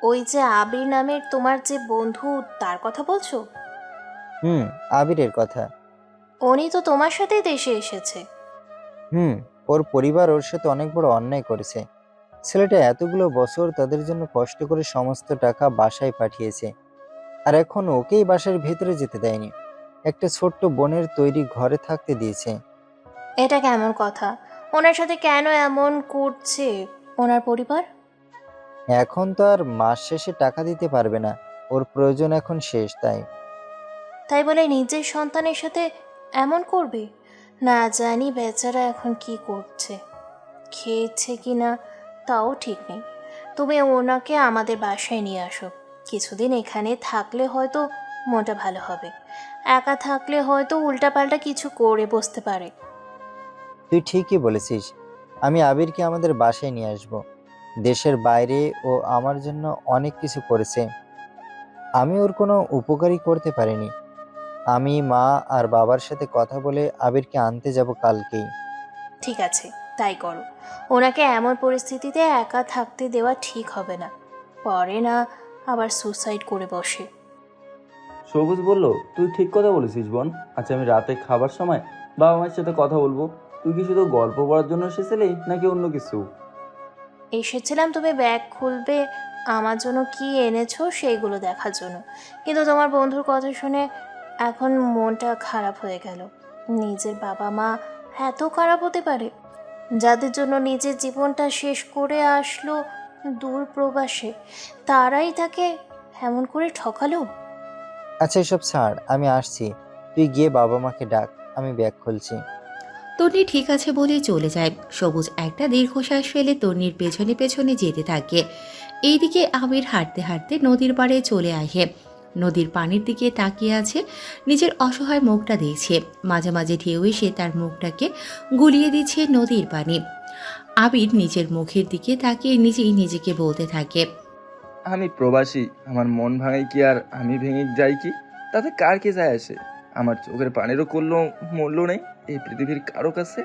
ওই যে আবির নামের তোমার যে বন্ধু, তার কথা বলছো? হুম, আবিরের কথা। উনি তো তোমার সাথেই দেশে এসেছে। হুম, ওর পরিবার ওর সাথে অনেক বড় অন্যায় করেছে। ছেলেটা এতগুলো বছর তাদের জন্য কষ্ট করে সমস্ত টাকা বাসায় পাঠিয়েছে, আর এখন ওকেই বাসার ভেতরে যেতে দেয়নি, একটা ছোট্ট বোনের তৈরি ঘরে থাকতে দিয়েছে। এটা কেমন কথা? ওনার সাথে কেন এমন করছে ওনার পরিবার? এখন তো আর মাস শেষে টাকা দিতে পারবে না, ওর প্রয়োজন এখন শেষ, তাই। তাই বলে নিজের সন্তানের সাথে এমন করবে? না জানি বেচারা এখন কি করছে, খেয়েছে কি না তাও ঠিক নেই। তুমি ওনাকে আমাদের বাসায় নিয়ে আসো। কিছুদিন এখানে থাকলে হয়তো মনটা ভালো হবে। একা থাকলে হয়তো উল্টাপাল্টা কিছু করে বসতে পারে। তুই ঠিকই বলেছিস। আমি আবিরকে আমাদের বাসায় নিয়ে আসব। দেশের বাইরে ও আমার জন্য অনেক কিছু করেছে, আমি ওর কোনো উপকারই করতে পারিনি। আমি মা আর বাবার সাথে কথা বলে আবিরকে আনতে যাব কালকেই। ঠিক আছে, তাই করো। ওনাকে এমন পরিস্থিতিতে একা থাকতে দেওয়া ঠিক হবে না, পরে না আবার সুসাইড করে বসে। সবুজ বলল, তুই ঠিক কথা বলেছিস বোন। আচ্ছা, আমি রাতে খাবার সময় বাবা মায়ের সাথে কথা বলবো। তুই কি শুধু গল্প পড়ার জন্য এসেছিলি নাকি অন্য কিছু? এসেছিলাম তুমি ব্যাগ খুলবে, আমার জন্য কি এনেছো সেইগুলো দেখার জন্য, কিন্তু তোমার বন্ধুর কথা শুনে এখন মনটা খারাপ হয়ে গেল। নিজের বাবা মা এত খারাপ হতে পারে, যাদের জন্য নিজের জীবনটা শেষ করে আসলো দূর প্রবাসে, তারাই তাকে এমন করে ঠকালো। আচ্ছা এসব ছাড়, আমি আসছি। তুই গিয়ে বাবা মাকে ডাক, আমি ব্যাগ খুলছি। তন্নি ঠিক আছে বলে চলে যায়। সবুজ একটা দীর্ঘশ্বাস ফেলে তন্নির পেছনে পেছনে যেতে থাকে। এইদিকে আবির হাঁটতে হাঁটতে নদীর পাড়ে চলে আসে। নদীর পানির দিকে তাকিয়ে আছে, নিজের অসহায় মুখটা দেখছে। মাঝে মাঝে ঢেউ এসে তার মুখটাকে গুলিয়ে দিচ্ছে নদীর পানি। আবির নিজের মুখের দিকে তাকিয়ে নিজেই নিজেকে বলতে থাকে, আমি প্রবাসী, আমার মন ভাঙাই কি আর আমি ভেঙে যাই কি? তাতে কার কি যায় আসে? আমার চোখের পানিরও করলো মূল্য নেই এই পৃথিবীর কারো কাছে।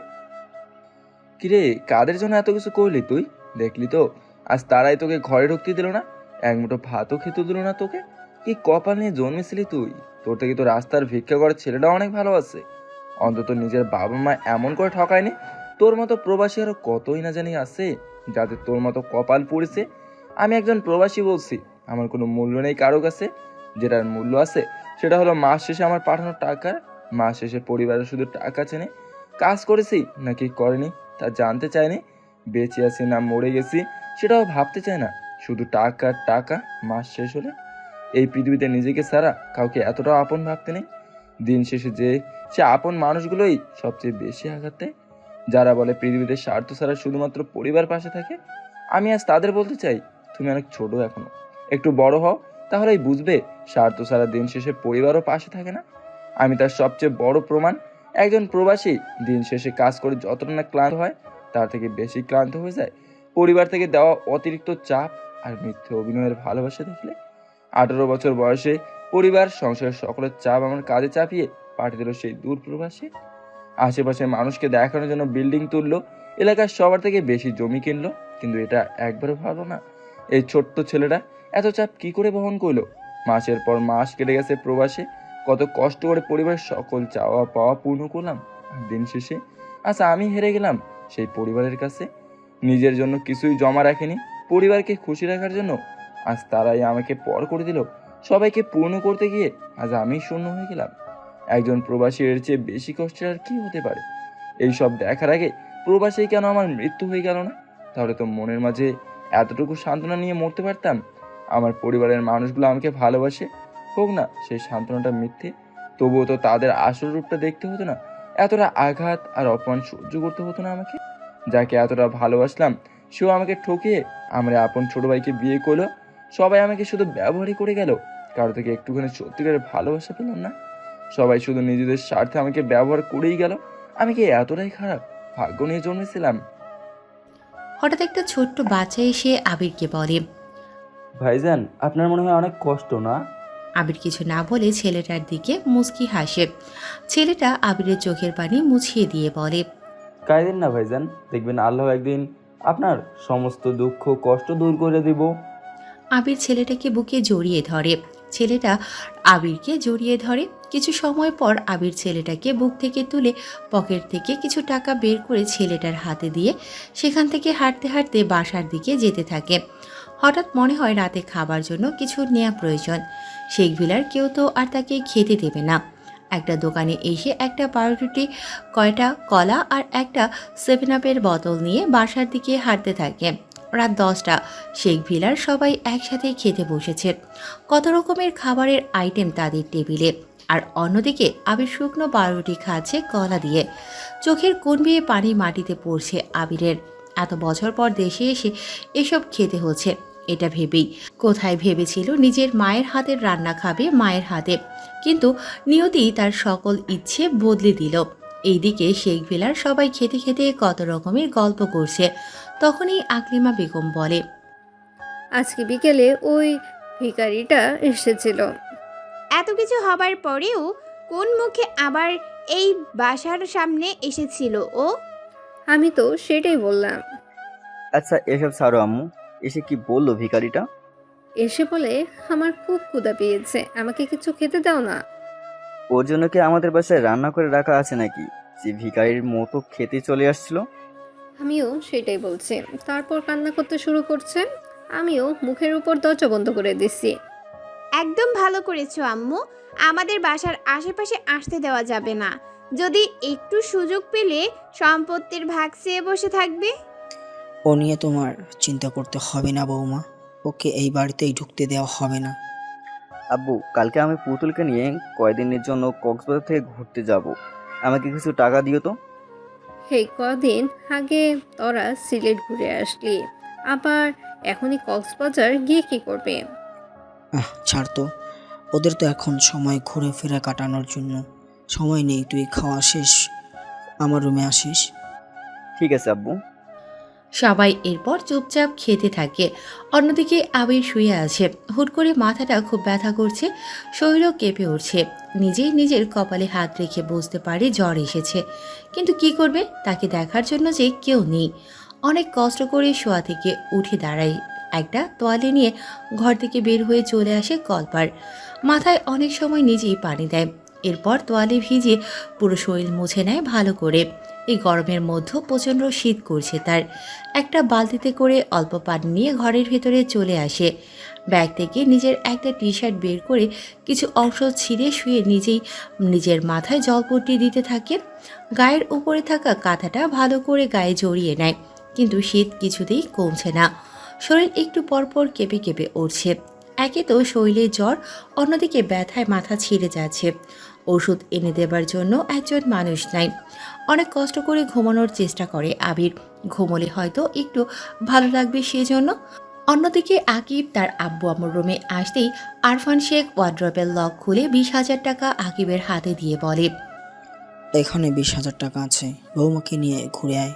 কিরে, কাদের জন্য এত কিছু করলি তুই? দেখলি তো, আজ তারাই তোকে ঘরে ঢুকতে দিল না, এক মুঠো ভাতও খেতে দিল না তোকে। কি কপাল নিয়ে জন্মেছিলি তুই? তোর থেকে তো রাস্তার ভিক্ষা করার ছেলেটা অনেক ভালো আছে। অন্তত নিজের বাবা মা এমন করে ঠকায়নি। তোর মতো প্রবাসী আরো কতই না জানি আছে যাদের তোর মতো কপাল পড়েছে। আমি একজন প্রবাসী বলছি, আমার কোনো মূল্য নেই কারো কাছে। যেটার মূল্য আছে সেটা হলো মাস শেষে আমার পাঠানো টাকা। মাস শেষে পরিবারের শুধু টাকা চেনে। কাজ করেছি নাকি করেনি তা জানতে চায়নি। বেঁচে আছি না মরে গেছি সেটাও ভাবতে চায় না। শুধু টাকা টাকা। মাস শেষ হলে এই পৃথিবীতে নিজেকে ছাড়া কাউকে এতটাও আপন ভাবতে নেই। দিন শেষে সে আপন মানুষগুলোই সবচেয়ে বেশি আঘাত দেয়। যারা বলে পৃথিবীতে স্বার্থ ছাড়া শুধুমাত্র পরিবার পাশে থাকে, আমি আজ তাদের বলতে চাই, তুমি অনেক ছোট এখনো, একটু বড় হও, তাহলেই বুঝবে স্বার্থ ছাড়া দিন শেষে পরিবারও পাশে থাকে না। আমি তার সবচেয়ে বড় প্রমাণ। একজন প্রবাসী দিন শেষে কাজ করে যতটা না ক্লান্ত হয়, তার থেকে বেশি ক্লান্ত হয়ে যায় পরিবার থেকে দেওয়া অতিরিক্ত চাপ আর মিথ্যে অভিনয়ের ভালোবাসা দেখলে। 18 বছর বয়সে পরিবার সংসারের সকলের চাপ আমার কাঁধে চাপিয়ে পাঠিয়ে দিল সেই দূর প্রবাসে। আশেপাশে মানুষকে দেখানোর জন্য বিল্ডিং তুললো, এলাকার সবার থেকে বেশি জমি কিনলো, কিন্তু এটা একবারও ভালো না এই ছোট্ট ছেলেটা এত চাপ কি করে বহন করলো। মাসের পর মাস কেটে গেছে প্রবাসে, কত কষ্ট করে পরিবারের সকল চাওয়া পাওয়া পূর্ণ করলাম, আর দিন শেষে আজ আমি হেরে গেলাম সেই পরিবারের কাছে। নিজের জন্য কিছুই জমা রাখেনি পরিবারকে খুশি রাখার জন্য, আজ তারাই আমাকে পর করে দিল। সবাইকে পূর্ণ করতে গিয়ে আজ আমি শূন্য হয়ে গেলাম। একজন প্রবাসী এর চেয়ে বেশি কষ্টের আর কি হতে পারে? এই সব দেখার আগে প্রবাসী কেন আমার মৃত্যু হয়ে গেল না? তাহলে তো মনের মাঝে এতটুকু সান্ত্বনা নিয়ে মরতে পারতাম। আমার পরিবারের মানুষগুলো আমাকে ভালোবাসে, হোক না সেই সান্ত্বনাটা মিথ্যে, তবুও তো তাদের আসল রূপটা দেখতে হতো না। এতটা আঘাত আর অপমান সহ্য করতে হতো না আমাকে। যাকে এতটা ভালোবাসলাম সেও আমাকে ঠকিয়ে আমরা আপন ছোট ভাইকে বিয়ে করলো। সবাই আমাকে শুধু ব্যবহারই করে গেল, কারো থেকে একটুখানি সত্যিকারের ভালোবাসা পেলাম না। সবাই শুধু নিজেদের স্বার্থে আমাকে ব্যবহার করেই গেল। আমি কি এতটাই খারাপ ভাগ্য নিয়ে জন্মেছিলাম? হঠাৎ একটা ছোট্ট বাচ্চা এসে আবিরকে বলে। ভাইজান, আপনার মনে হয় অনেক কষ্ট না? আবির কিছু না বলে ছেলেটার দিকে মুচকি হাসে। ছেলেটা আবিরের চোখের পানি মুছিয়ে দিয়ে বলে, কাঁদেন না ভাইজান, দেখবেন আল্লাহ একদিন আপনার সমস্ত দুঃখ কষ্ট দূর করে দিব। আবির ছেলেটাকে বুকে জড়িয়ে ধরে। ছেলেটা আবিরকে জড়িয়ে ধরে। কিছু সময় পর আবির ছেলেটাকে বুক থেকে তুলে পকেট থেকে কিছু টাকা বের করে ছেলেটার হাতে দিয়ে সেখান থেকে হাঁটতে হাঁটতে বাসার দিকে যেতে থাকে। হঠাৎ মনে হয় রাতে খাবার জন্য কিছু নেওয়া প্রয়োজন। শেখ ভিলার কেউ তো আর তাকে খেতে দেবে না। একটা দোকানে এসে একটা পাউরুটি, কয়টা কলা আর একটা 7-আপের বোতল নিয়ে বাসার দিকে হাঁটতে থাকে। রাত 10টা। শেখ ভিলার সবাই একসাথে খেতে বসেছে। কত রকমের খাবারের আইটেম তাদের টেবিলে। আর অন্যদিকে আবির শুকনো পাউরুটি খাচ্ছে কলা দিয়ে। চোখের কোণ বেয়ে পানি মাটিতে পড়ছে আবিরের। এত বছর পর দেশে এসে এসব খেতে হচ্ছে, এটা ভেবেই। কোথায় ভেবেছিল নিজের মায়ের হাতের রান্না খাবে মায়ের হাতে, কিন্তু নিয়তি তার সকল ইচ্ছে বদলে দিল। এইদিকে শেখ ভিলার সবাই খেতে খেতে কত রকমের গল্প করছে। তখনই আকলিমা বেগম বলে, আজকে বিকেলে ওই ভিখারিটা এসেছিল। এত কিছু হবার পরেও কোন মুখে আবার এই বাসার সামনে এসেছিল ও? আমি তো সেটাই বললাম। আচ্ছা এসব ছাড়ো আম্মু, এসে কি বললো ভিখারিটা? এসে বলে, আমার খুব ক্ষুধা পেয়েছে, আমাকে কিছু খেতে দাও না। ওর জন্য কি আমাদের বাসায় রান্না করে রাখা আছে নাকি যে ভিখারির মতো খেতে চলে আসছিল? আমিও সেটাই বলছি। তারপর কান্না করতে শুরু করছে। আমিও মুখের উপর দরজা বন্ধ করে দিচ্ছি। একদম ভালো করেছো আম্মু, আমাদের বাসার আশেপাশে আসতে দেওয়া যাবে না। যদি একটু সুযোগ পেলে সম্পত্তির ভাগ চেয়ে বসে থাকবে। ও নিয়ে তোমার চিন্তা করতে হবে না বৌমা, ওকে এই বাড়িতেই ঢুকতে দেওয়া হবে না। আব্বু, কালকে আমি পুতুলকে নিয়ে কয়দিনের জন্য কক্সবাজার থেকে ঘুরতে যাব, আমাকে কিছু টাকা দিও তো। এই কদিন আগে তোরা সিলেট ঘুরে আসলি, আবার এখনই কক্সবাজার গিয়ে কি করবে? ছাড় তো, ওদের তো এখন সময় ঘুরে ফিরে কাটানোর জন্য। সময় নেই, তুই খাওয়া শেষ আমার রুমে আসিস। ঠিক আছে আব্বু। সবাই এরপর চুপচাপ খেতে থাকে। অন্যদিকে আবির শুয়ে আছে। হুট করে মাথাটা খুব ব্যথা করছে, শরীরও কেঁপে উঠছে। নিজেই নিজের কপালে হাত রেখে বুঝতে পারে জ্বর এসেছে, কিন্তু কি করবে, তাকে দেখার জন্য যে কেউ নেই। অনেক কষ্ট করে শোয়া থেকে উঠে দাঁড়ায়। একটা তোয়ালে নিয়ে ঘর থেকে বের হয়ে চলে আসে কল্পার। মাথায় অনেক সময় নিজেই পানি দেয়। এরপর তোয়ালে ভিজিয়ে পুরো শরীর মুছে নেয় ভালো করে। এই গরমের মধ্যে প্রচণ্ড শীত করছে তার। একটা বালতিতে করে অল্প পানি নিয়ে ঘরের ভেতরে চলে আসে। ব্যাগ থেকে নিজের একটা টি শার্ট বের করে কিছু অংশ ছিঁড়ে শুয়ে নিজেই নিজের মাথায় জলপট্টি দিতে থাকে। গায়ের উপরে থাকা কাঁথাটা ভালো করে গায়ে জড়িয়ে নেয়, কিন্তু শীত কিছুতেই কমছে না। শরীর একটু পরপর কেঁপে কেঁপে উঠছে। একে তো শরীরে জ্বর, অন্যদিকে ব্যথায় মাথা ছিঁড়ে যাচ্ছে। ওষুধ এনে দেবার জন্য একজন মানুষ নাই। অনেক কষ্ট করে ঘুমানোর চেষ্টা করে আবির। ঘুমোলে হয়তো একটু ভালো লাগবে সেজন্য। অন্যদিকে আকিব তার আব্বু আম্মুর রুমে আসতেই আরফান শেখ ওয়ার্ড্রপের লক খুলে 20,000 টাকা আকিবের হাতে দিয়ে বলে, এখানে 20,000 টাকা আছে, বৌমাকে নিয়ে ঘুরে আয়।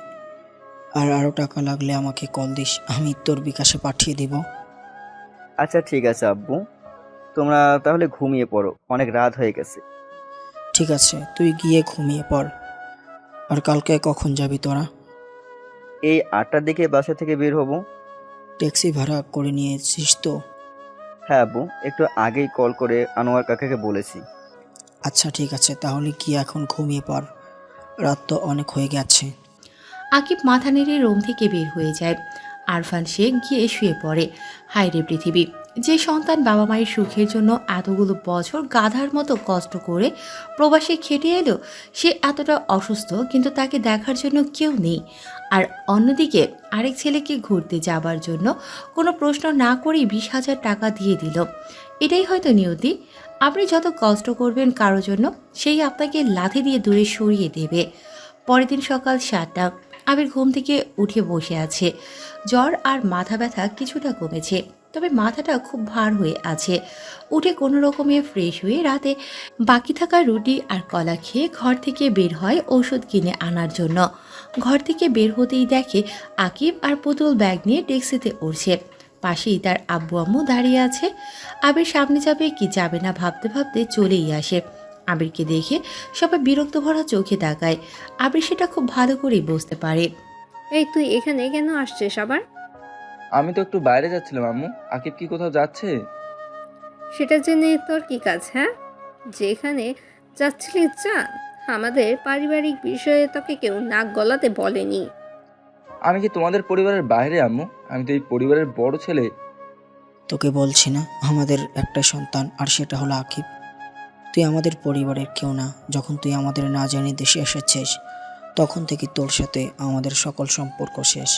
আর আরও টাকা লাগলে আমাকে কল দিস, আমি তোর বিকাশে পাঠিয়ে দিব। আচ্ছা ঠিক আছে আব্বু, তোমরা তাহলে ঘুমিয়ে পড়ো, অনেক রাত হয়ে গেছে। ঠিক আছে, তুই গিয়ে ঘুমিয়ে পড়। আর কালকে কখন যাবি তোরা? এই 8টার দিকে বাসা থেকে বের হব। ট্যাক্সি ভাড়া করে নিয়েছিস তো? হ্যাঁ আব্বু, একটু আগেই কল করে আনোয়ার কাকাকে বলেছি। আচ্ছা ঠিক আছে, তাহলে কি এখন ঘুমিয়ে পড়, রাত তো অনেক হয়ে গেছে। আকিব মাথা নেড়ে রুম থেকে বের হয়ে যায়। আরফান শেখ গিয়ে শুয়ে পড়ে। হায়রে পৃথিবী, যে সন্তান বাবা মায়ের সুখের জন্য এতগুলো বছর গাধার মতো কষ্ট করে প্রবাসে খেটে এলো, সে এতটা অসুস্থ, কিন্তু তাকে দেখার জন্য কেউ নেই। আর অন্যদিকে আরেক ছেলেকে ঘুরতে যাবার জন্য কোনো প্রশ্ন না করেই 20,000 টাকা দিয়ে দিল। এটাই হয়তো নিয়তি। আপনি যত কষ্ট করবেন কারোর জন্য, সেই আপনাকে লাথি দিয়ে দূরে সরিয়ে দেবে। পরের দিন সকাল 7টা। আবির ঘুম থেকে উঠে বসে আছে। জ্বর আর মাথা ব্যথা কিছুটা কমেছে, তবে মাথাটা খুব ভার হয়ে আছে। উঠে কোনো রকমে ফ্রেশ হয়ে রাতে বাকি থাকা রুটি আর কলা খেয়ে ঘর থেকে বের হয় ওষুধ কিনে আনার জন্য। ঘর থেকে বের হতেই দেখে আকিব আর পুতুল ব্যাগ নিয়ে ট্যাক্সিতে উঠছে। পাশেই তার আব্বু আম্মু দাঁড়িয়ে আছে। আবির সামনে যাবে কি যাবে না ভাবতে ভাবতে চলেই আসে। আবিরকে দেখে সবাই বিরক্ত ভরা চোখে তাকায়। আবির সেটা খুব ভালো করেই বুঝতে পারে। এই তুই এখানে কেন আসছিস আবার? আমি তো একটু বাইরে যাচ্ছিলাম আম্মু। আকিব কি কোথাও যাচ্ছে? সেটা জেনে তোর কি কাজ, হ্যাঁ? যেখানে যাচ্ছিলি যা, আমাদের পারিবারিক বিষয়ে তোকে কেউ নাক গলাতে বলেনি। আমি কি তোমাদের পরিবারের বাইরে আম্মু? আমি তো এই পরিবারের বড় ছেলে। তোকে বলছি না, আমাদের একটা সন্তান, আর সেটা হলো আকিব। তুই আমাদের পরিবারের কেউ না। যখন তুই আমাদের না জানিয়ে দেশে এসেছিস, তখন থেকে তোর সাথে আমাদের সকল সম্পর্ক শেষ।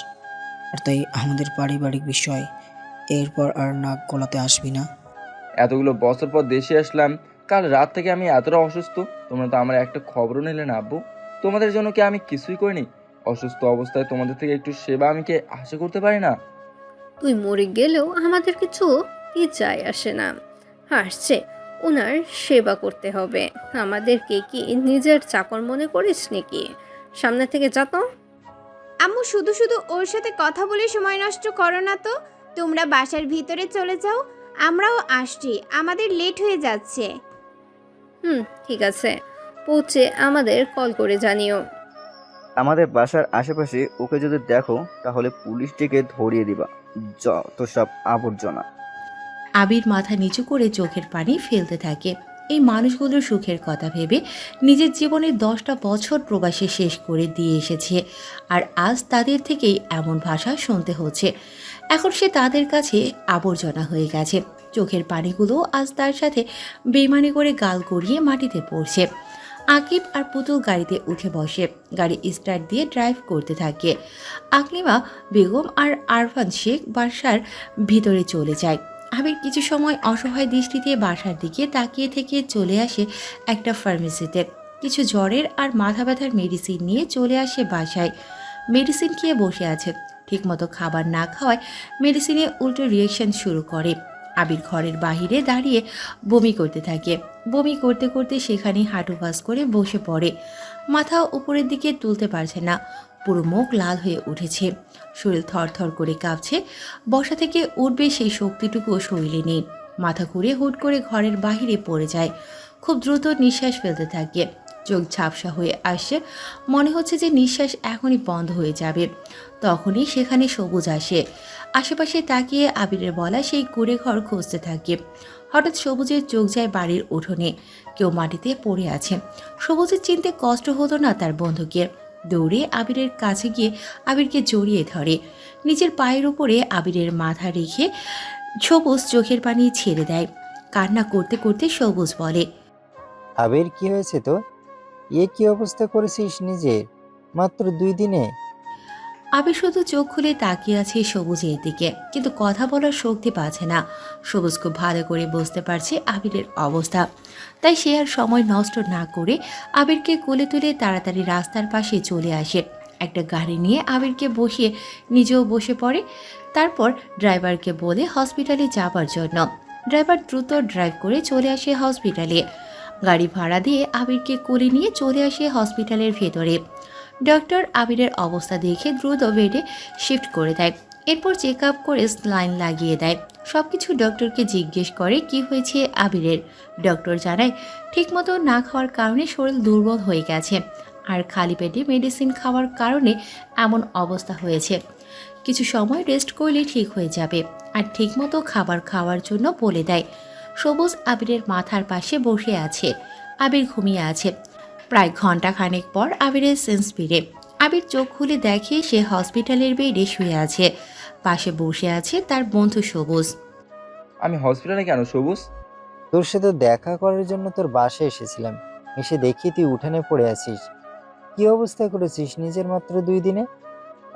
আর তাই আমাদের পারিবারিক বিষয় এরপর আর নাক গলাতে আসবি না। এতগুলো বছর পর দেশে আসলাম, কাল রাত থেকে আমি এতটা অসুস্থ, তোমরা তো আমার একটা খবরও নিলে না আব্বু। তোমাদের জন্য কি আমি কিছুই করিনি? অসুস্থ অবস্থায় তোমাদের থেকে একটু সেবা আমি কি আশা করতে পারি না? তুই মরে গেলেও আমাদের কিছু কি যায় আসে না। আসছে, ওনার সেবা করতে হবে। আমাদেরকে কি নিজের চাকর মনে করিস নাকি? সামনে থেকে যা তো। আম্মু শুধু শুধু ওর সাথে কথা বলে সময় নষ্ট করো না তো। তোমরা বাসার ভিতরে চলে যাও, আমরাও আসছি, আমাদের লেট হয়ে যাচ্ছে। ঠিক আছে, পৌঁছে আমাদের কল করে জানিও। আমাদের বাসার আশেপাশে ওকে যদি দেখো তাহলে পুলিশ ডেকে ধরিয়ে দিবা, যত সব আবর্জনা। আবির মাথা নিচু করে চোখের পানি ফেলতে থাকে। এই মানুষগুলোর সুখের কথা ভেবে নিজের জীবনের 10টা বছর প্রবাসে শেষ করে দিয়ে এসেছে, আর আজ তাদের থেকেই এমন ভাষা শুনতে হচ্ছে। এখন সে তাদের কাছে আবর্জনা হয়ে গেছে। চোখের পানিগুলো আজ তার সাথে বেইমানি করে গাল গড়িয়ে মাটিতে পড়ছে। আকিব আর পুতুল গাড়িতে উঠে বসে, গাড়ি স্টার্ট দিয়ে ড্রাইভ করতে থাকে। আকলিমা বেগম আর আরফান শেখ বাসার ভিতরে চলে যায়। আবির কিছু সময় অসহায় দৃষ্টিতে বাসার দিকে তাকিয়ে থেকে চলে আসে একটা ফার্মেসিতে। কিছু জ্বরের আর মাথা ব্যথার মেডিসিন নিয়ে চলে আসে বাসায়। মেডিসিন খেয়ে বসে আছে। ঠিকমতো খাবার না খাওয়ায় মেডিসিনে উল্টো রিয়েকশন শুরু করে। আবির ঘরের বাহিরে দাঁড়িয়ে বমি করতে থাকে। বমি করতে করতে সেখানে হাঁটু ভাঁজ করে বসে পড়ে। মাথা উপরের দিকে তুলতে পারছে না, পুরো মুখ লাল হয়ে উঠেছে, শরীর থরথর করে কাঁপছে। বসা থেকে উঠবে সেই শক্তিটুকুও শরীরে নেই। মাথা ঘুরে হুট করে ঘরের বাহিরে পড়ে যায়। খুব দ্রুত নিঃশ্বাস ফেলতে থাকে। চোখ ঝাপসা হয়ে আসছে, মনে হচ্ছে যে নিঃশ্বাস এখনই বন্ধ হয়ে যাবে। তখনই সেখানে সবুজ আসে। আশেপাশে তাকিয়ে আবিরের বলা সেই কুড়ে ঘর খুঁজতে থাকে। হঠাৎ সবুজের চোখ যায় বাড়ির উঠোনে, কেউ মাটিতে পড়ে আছে। সবুজের চিনতে কষ্ট হতো না তার বন্ধুকে। দৌড়ে আবিরের কাছে গিয়ে আবিরকে জড়িয়ে ধরে। নিজের পায়ের উপরে আবিরের মাথা রেখে সবুজ চোখের পানি ছেড়ে দেয়। কান্না করতে করতে সবুজ বলে, আবির, কি হয়েছে তো? কি অবস্থা করেছিস নিজের মাত্র 2 দিনে? আবির শুধু চোখ খুলে তাকিয়ে আছে সবুজের দিকে, কিন্তু কথা বলার শক্তি পাচ্ছে না। সবুজ খুব ভালো করে বুঝতে পারছে আবিরের অবস্থা, তাই সে আর সময় নষ্ট না করে আবিরকে কোলে তুলে তাড়াতাড়ি রাস্তার পাশে চলে আসে। একটা গাড়ি নিয়ে আবিরকে বসিয়ে নিজেও বসে পড়ে। তারপর ড্রাইভারকে বলে হসপিটালে যাবার জন্য। ড্রাইভার দ্রুত ড্রাইভ করে চলে আসে হসপিটালে। গাড়ি ভাড়া দিয়ে আবিরকে কোলে নিয়ে চলে আসে হসপিটালের ভেতরে। ডক্টর আবিরের অবস্থা দেখে দ্রুত বেডে শিফট করে দেয়। এরপর চেক আপ করে স্লাইন লাগিয়ে দেয়। সবকিছু ডক্টরকে জিজ্ঞেস করে কি হয়েছে আবিরের। ডক্টর জানায় ঠিকমতো না খাওয়ার কারণে শরীর দুর্বল হয়ে গেছে, আর খালি পেটে মেডিসিন খাওয়ার কারণে এমন অবস্থা হয়েছে। কিছু সময় রেস্ট করলে ঠিক হয়ে যাবে, আর ঠিকমতো খাবার খাওয়ার জন্য বলে দেয়। সবুজ আবিরের মাথার পাশে বসে আছে। আবির ঘুমিয়ে আছে। প্রায় ঘন্টা খানেক পর আবিরের সেন্স ফিরে। আবির চোখ খুলে দেখে সে হসপিটালের বেডে শুয়ে আছে। পাশে বসে আছে তার বন্ধু সবুজ। আমি হসপিটালে কেন সবুজ? তোর সাথে দেখা করার জন্য তোর বাসায় এসেছিলাম। এসে দেখি তুই উঠানে পড়ে আছিস। কি অবস্থা করেছিস নিজের মাত্র 2 দিনে?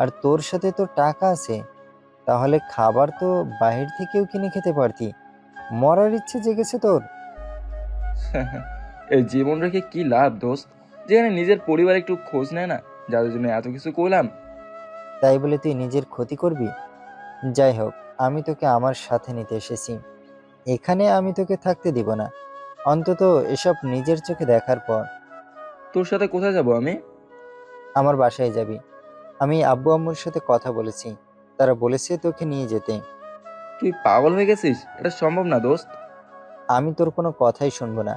আর তোর সাথে তো টাকা আছে, তাহলে খাবার তো বাহির থেকেও কিনে খেতে পারতি। মরার ইচ্ছে জেগেছে তোর? এই জীবন রেখে কি লাভ দোস্ত, যেখানে নিজের পরিবার একটু খোঁজ নেয় না, যাদের জন্য এত কিছু করলাম। তাই বলে তুই নিজের ক্ষতি করবি? যাই হোক, আমি তোকে আমার সাথে নিতে এসেছি। এখানে আমি তোকে থাকতে দিব না, অন্তত এসব নিজের চোখে দেখার পর। তোর সাথে কোথায় যাব আমি? আমার বাসায় যাবি। আমি আব্বু আম্মুর সাথে কথা বলেছি, তারা বলেছে তোকে নিয়ে যেতে। তুই পাগল হয়ে গেছিস? এটা সম্ভব না দোস্ত। আমি তোর কোনো কথাই শুনবো না।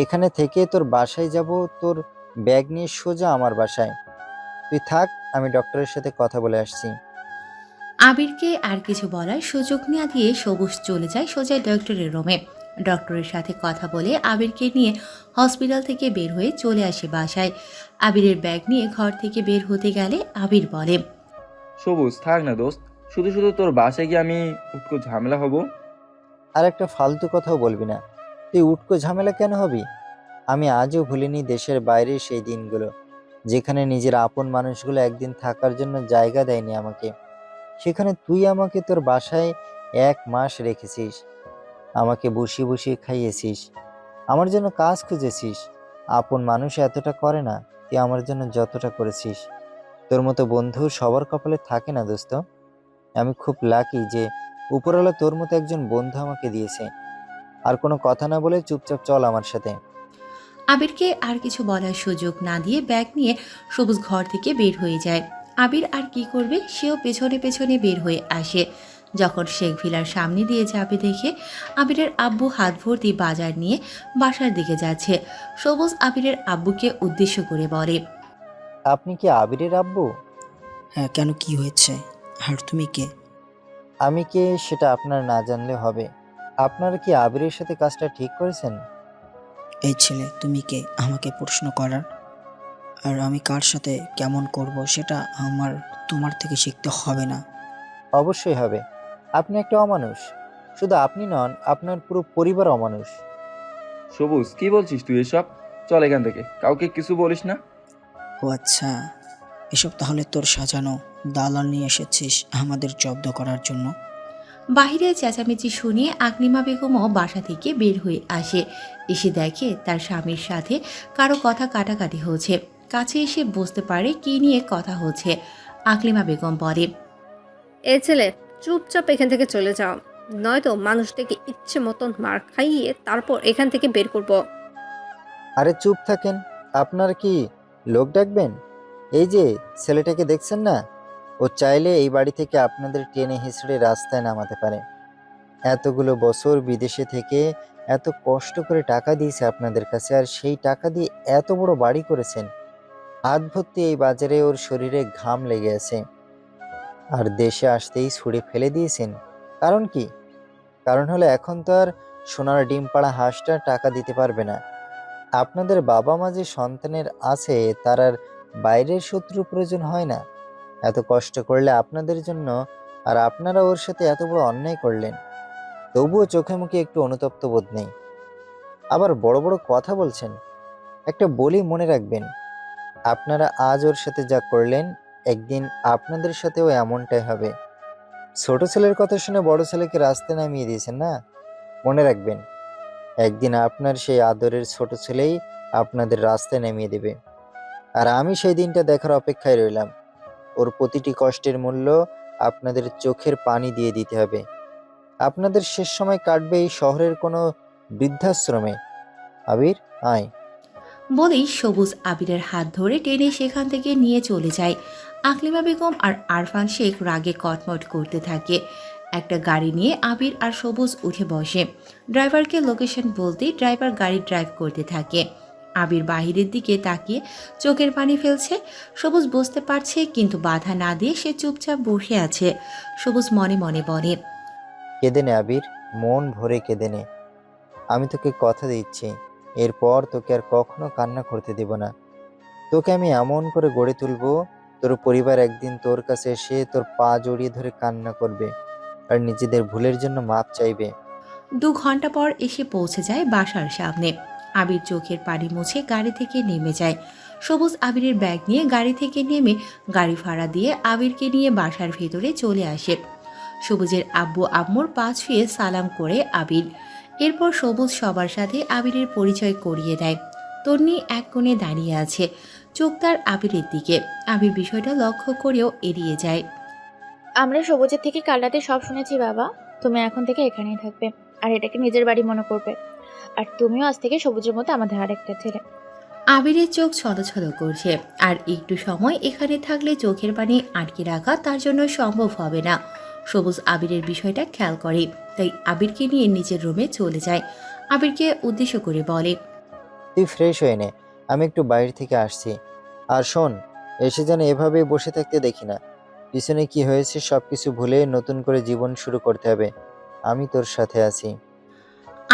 এখানে থেকে তোর বাসায় যাব, তোর ব্যাগ নিয়ে সোজা আমার বাসায়। তুই থাক, আমি ডক্টরের সাথে কথা বলে আসছি। আবিরকে আর কিছু বলার সুযোগ না দিয়ে সবুজ চলে যায় সোজা ডক্টরের রুমে। ডক্টরের সাথে কথা বলে আবিরকে নিয়ে হসপিটাল থেকে বের হয়ে চলে আসে বাসায়। আবিরের ব্যাগ নিয়ে ঘর থেকে বের হতে গেলে আবির বলে, সবুজ থাক না দোস্ত, শুধু শুধু তোর বাসায় গিয়ে আমি উটকো ঝামেলা হব। আর একটা ফালতু কথাও বলবি না। তুই উটকো ঝামেলা কেন হবি? আমি আজও ভুলিনি দেশের বাইরে সেই দিনগুলো, যেখানে নিজের আপন মানুষগুলো একদিন থাকার জন্য জায়গা দেয়নি আমাকে। সেখানে তুই আমাকে তোর বাসায় 1 মাস রেখেছিস, আমাকে বসিয়ে বসিয়ে খাইয়েছিস, আমার জন্য কাজ খুঁজেছিস। আপন মানুষ এতটা করে না, তুই আমার জন্য যতটা করেছিস। তোর মতো বন্ধু সবার কপালে থাকে না দোস্ত। আমি খুব লাকি যে উপরওয়ালা তোর মতো একজন বন্ধু আমাকে দিয়েছে। আর কোনো কথা না বলে চুপচাপ চল আমার সাথে। আবিরকে আর কিছু বলার সুযোগ না দিয়ে ব্যাগ নিয়ে সবুজ ঘর থেকে বের হয়ে যায়। আবির আর কি করবে, সেও পেছনে পেছনে বের হয়ে আসে। যখন শেখ ভিলার সামনে দিয়ে যাবে দেখে আবিরের আব্বু হাত ভর্তি বাজার নিয়ে বাসার দিকে যাচ্ছে। সবুজ আবিরের আব্বুকে উদ্দেশ্য করে বলে, আপনি কি আবিরের আব্বু? হ্যাঁ, কেন, কি হয়েছে? আর তুমি কে? আমি কে সেটা আপনার না জানলে হবে। আপনারা কি আবিরের সাথে কাজটা ঠিক করেছেন? এই ছেলে, তুমি কে আমাকে প্রশ্ন করার? আর আমি কার সাথে কেমন করব সেটা আমার তোমার থেকে শিখতে হবে না। অবশ্যই হবে। আপনি একটা অমানুষ। শুধু আপনি নন, আপনার পুরো পরিবার অমানুষ। সবুজ কি বলছিস তুই এসব? চল এখান থেকে, কাউকে কিছু বলিস না। ও আচ্ছা, এসব তাহলে তোর সাজানো দালাল নিয়ে এসেছিস আমাদের জব্দ করার জন্য? বাহিরে চেঁচামেচি শুনিয়ে আকলিমা বেগমও বাসা থেকে বের হয়ে আসে। এসে দেখে তার স্বামীর সাথে কারো কথা কাটাকাটি হচ্ছে। কাছে এসে বুঝতে পারে কি নিয়ে কথা হচ্ছে। আকলিমা বেগম বলে, এ ছেলে, চুপচাপ এখান থেকে চলে যাও, নয়তো মানুষটাকে ইচ্ছে মতন মার খাইয়ে তারপর এখান থেকে বের করব। আরে চুপ থাকেন। আপনার কি লোক ডাকবেন? এই যে ছেলেটাকে দেখছেন না, ও চাইলে এই বাড়ি থেকে আপনাদের টেনে হিঁচড়ে রাস্তায় নামাতে পারে। এতগুলো বছর বিদেশে থেকে এত কষ্ট করে টাকা দিয়েছে আপনাদের কাছে, আর সেই টাকা দিয়ে এত বড় বাড়ি করেছেন। হাত ভর্তি এই বাজারে ওর শরীরে ঘাম লেগে আছে, আর দেশে আসতেই ছুঁড়ে ফেলে দিয়েছেন। কারণ কি? কারণ হলো এখন তো আর সোনার ডিম পাড়া হাঁসটা টাকা দিতে পারবে না। আপনাদের বাবা মা যে সন্তানের আছে, তার আর বাইরের শত্রু প্রয়োজন হয় না। এত কষ্ট করলে আপনাদের জন্য, আর আপনারা ওর সাথে এত বড় অন্যায় করলেন, তবুও চোখে মুখে একটু অনুতপ্ত বোধ নেই। আবার বড় বড় কথা বলছেন। একটা বলি মনে রাখবেন, আপনারা আজ ওর সাথে যা করলেন, একদিন আপনাদের সাথেও এমনটাই হবে। ছোট ছেলের কথা শুনে বড় ছেলেকে রাস্তায় নামিয়ে দিয়েছেন না? মনে রাখবেন, একদিন আপনার সেই আদরের ছোট ছেলেই আপনাদের রাস্তায় নামিয়ে দেবে। আর আমি সেই দিনটা দেখার অপেক্ষায় রইলাম। ওর প্রতিটি কষ্টের মূল্য আপনাদের চোখের পানি দিয়ে দিতে হবে। আপনাদের শেষ সময় কাটবে এই শহরের কোনো বৃদ্ধাশ্রমে। আবির, আয়। বলেই সবুজ আবিরের হাত ধরে টেনে সেখান থেকে নিয়ে চলে যায়। আকলিমা বেগম আর আরফান শেখ রাগে কটমট করতে থাকে। একটা গাড়ি নিয়ে আবির আর সবুজ উঠে বসে। ড্রাইভারকে লোকেশন বলতেই ড্রাইভার গাড়ি ড্রাইভ করতে থাকে। আবির বাহিরের দিকে তাকিয়ে চোখের পানি ফেলছে। সবুজ বুঝতে পারছে, কিন্তু বাধা না দিয়ে সে চুপচাপ বসে আছে। সবুজ মনে মনে বলে, কেঁদে নে আবির, মন ভরে কেঁদে নে। আমি তোকে কথা দিচ্ছি, এরপর তোকে আর কখনো কান্না করতে দেব না। তোকে আমি এমন করে গড়ে তুলবো, তোর পরিবার একদিন তোর কাছে এসে তোর পা জড়িয়ে ধরে কান্না করবে, আর নিজেদের ভুলের জন্য মাপ চাইবে। 2 ঘন্টা পর এসে পৌঁছে যায় বাসার সামনে। আবির চোখের পানি মুছে গাড়ি থেকে নেমে যায়। সবুজ আবিরের ব্যাগ নিয়ে গাড়ি থেকে নেমে গাড়ি ভাড়া দিয়ে আবিরকে নিয়ে বাসার ভেতরে চলে আসে। সবুজের আব্বু আম্মুর পা ছুঁয়ে সালাম করে আবির। এরপর সবুজ সবার সাথে আবিরের পরিচয় করিয়ে দেয়। তন্নি এক কোণে দাঁড়িয়ে আছে। চোখ তার আবিরের দিকে। আবির বিষয়টা লক্ষ্য করেও এড়িয়ে যায়। আমরা সবুজের থেকে কাল রাতে সব শুনেছি বাবা। তুমি এখন থেকে এখানেই থাকবে আর এটাকে নিজের বাড়ি মনে করবে। আর তুমিও আজ থেকে সবুজের মতো আমাদের আরেকটা ছেলে। আবিরের চোখ ছলছল করছে, আর একটু সময় এখানে থাকলে চোখের পানি আটকে রাখা তার জন্য সম্ভব হবে না। সবুজ আবিরের বিষয়টা খেয়াল করে, তাই আবিরকে নিয়ে নিজের রুমে চলে যায়। আবিরকে উদ্দেশ্য করে বলে, তুই ফ্রেশ হয়ে নে, আমি একটু বাইরে থেকে আসছি। আর শোন, এসে যেন এভাবেই বসে থাকতে দেখি না। পিছনে কি হয়েছে সবকিছু ভুলে নতুন করে জীবন শুরু করতে হবে। আমি তোর সাথে আছি।